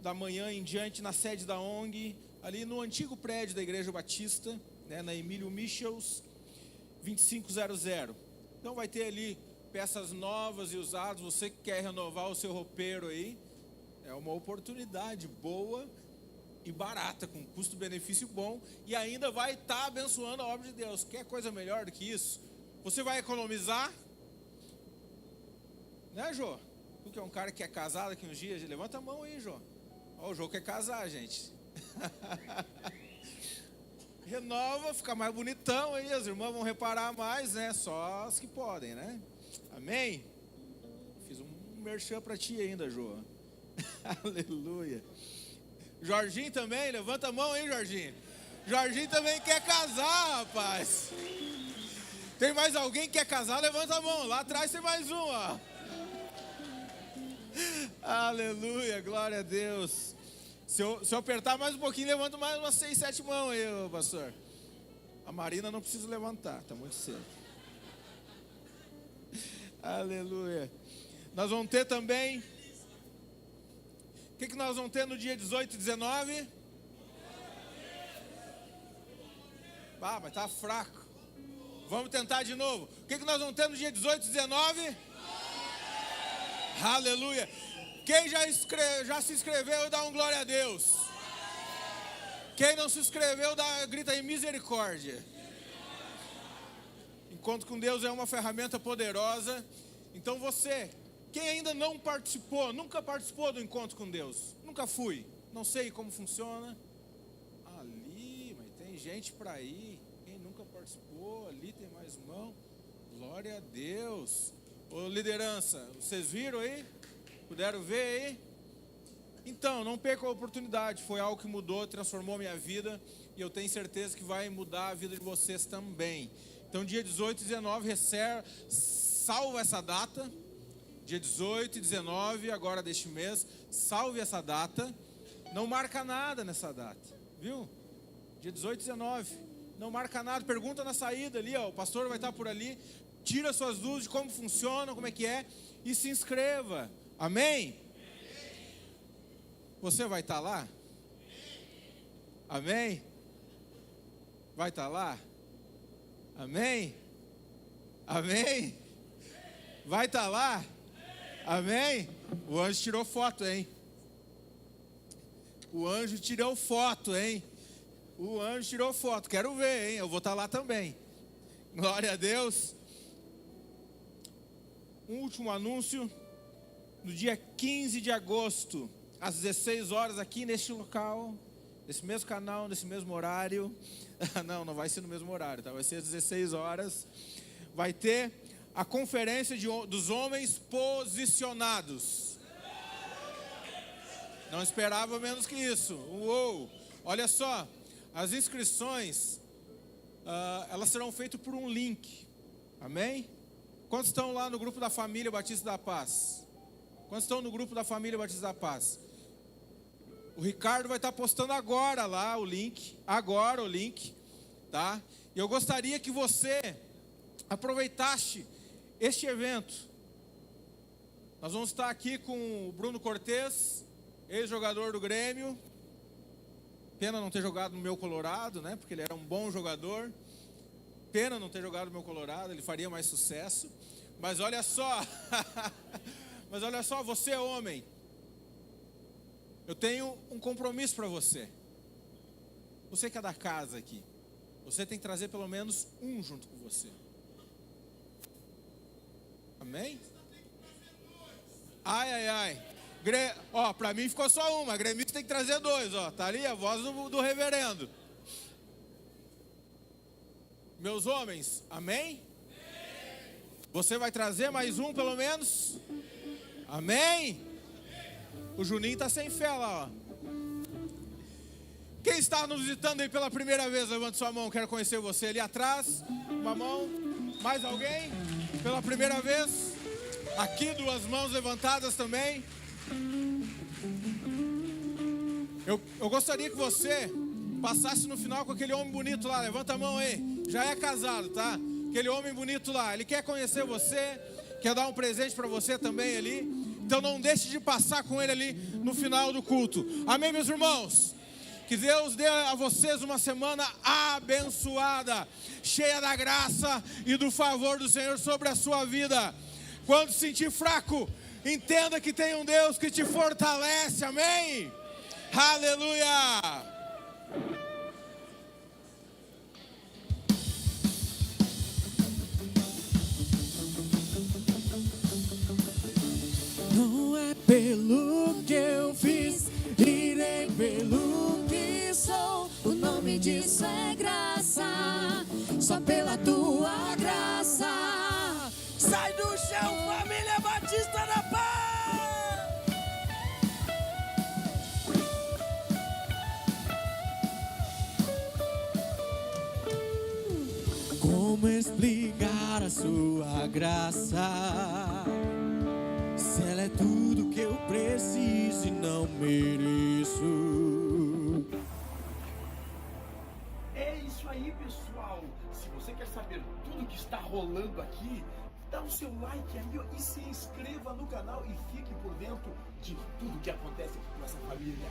da manhã em diante, na sede da ONG, ali no antigo prédio da Igreja Batista, né, na Emílio Michels, 2500. Então vai ter ali peças novas e usadas. Você que quer renovar o seu roupeiro aí, é uma oportunidade boa e barata, com custo-benefício bom, e ainda vai estar abençoando a obra de Deus. Quer coisa melhor do que isso? Você vai economizar, né, Jô? Tu que é um cara que é casado aqui uns dias, levanta a mão aí, Jô. Ó, o Jô quer casar, gente. Renova, fica mais bonitão aí, as irmãs vão reparar mais, né? Só as que podem, né? Amém? Fiz um merchan pra ti ainda, Jô. Aleluia. Jorginho também, levanta a mão aí, Jorginho. Jorginho também quer casar, rapaz. Tem mais alguém que quer casar? Levanta a mão. Lá atrás tem mais um, ó. Aleluia, glória a Deus. Se eu apertar mais um pouquinho, levanta mais umas 6, 7 mãos aí, pastor. A Marina não precisa levantar, tá muito cedo. Aleluia. Nós vamos ter também. O que nós vamos ter no dia 18 e 19? Ah, mas tá fraco. Vamos tentar de novo. O que nós vamos ter no dia 18 e 19? Aleluia. Quem já se inscreveu, dá um glória a Deus. Quem não se inscreveu, grita aí misericórdia. Encontro com Deus é uma ferramenta poderosa. Então você, quem ainda não participou, nunca participou do encontro com Deus, nunca fui, não sei como funciona. Ali, mas tem gente para ir. Quem nunca participou, ali tem mais mão. Glória a Deus. Ô, liderança, vocês viram aí? Puderam ver aí? Então, não perca a oportunidade. Foi algo que mudou, transformou minha vida, e eu tenho certeza que vai mudar a vida de vocês também. Então, dia 18 e 19, salva essa data. Dia 18 e 19, agora deste mês, salve essa data. Não marca nada nessa data, viu? Dia 18 e 19, não marca nada. Pergunta na saída ali, ó, o pastor vai estar por ali. Tira suas dúvidas de como funciona, como é que é, e se inscreva. Amém? Você vai estar lá? Amém? Vai estar lá? Amém? Amém? Vai estar lá? Amém? O anjo tirou foto, hein? O anjo tirou foto, hein? O anjo tirou foto. Quero ver, hein? Eu vou estar lá também. Glória a Deus. Um último anúncio. No dia 15 de agosto, às 16 horas, aqui neste local, nesse mesmo canal, nesse mesmo horário. Não vai ser no mesmo horário, tá? Vai ser às 16 horas. Vai ter a conferência dos homens posicionados. Não esperava menos que isso. Uou! Olha só, as inscrições, elas serão feitas por um link. Amém? Quantos estão lá no grupo da Família Batista da Paz? Quantos estão no grupo da Família Batista da Paz? O Ricardo vai estar postando agora lá o link. Agora o link, tá? E eu gostaria que você aproveitasse este evento. Nós vamos estar aqui com o Bruno Cortez, ex-jogador do Grêmio. Pena não ter jogado no meu Colorado, né? Porque ele era um bom jogador. Pena não ter jogado no meu Colorado, ele faria mais sucesso. Mas olha só, você homem, eu tenho um compromisso para você. Você que é da casa aqui, você tem que trazer pelo menos um junto com você. Amém? Ai. Para mim ficou só uma. Gremista tem que trazer dois, ó. Tá ali a voz do reverendo. Meus homens, amém? Você vai trazer mais um pelo menos? Amém? O Juninho tá sem fé lá, ó. Quem está nos visitando aí pela primeira vez, levante sua mão, quero conhecer você. Ali atrás, uma mão. Mais alguém? Pela primeira vez? Aqui, duas mãos levantadas também. Eu gostaria que você passasse no final com aquele homem bonito lá. Levanta a mão aí. Já é casado, tá? Aquele homem bonito lá. Ele quer conhecer você, quer dar um presente para você também ali. Então não deixe de passar com ele ali no final do culto. Amém, meus irmãos? Que Deus dê a vocês uma semana abençoada, cheia da graça e do favor do Senhor sobre a sua vida. Quando se sentir fraco, entenda que tem um Deus que te fortalece. Amém? Aleluia! Não é pelo que eu fiz e nem pelo que sou. O nome disso é graça, só pela tua graça. Sai do chão, Família Batista da Paz! Como explicar a sua graça? Se ela é tudo que eu preciso e não mereço. É isso aí, pessoal. Se você quer saber tudo que está rolando aqui, dá o seu like aí, ó, e se inscreva no canal e fique por dentro de tudo que acontece aqui com essa família.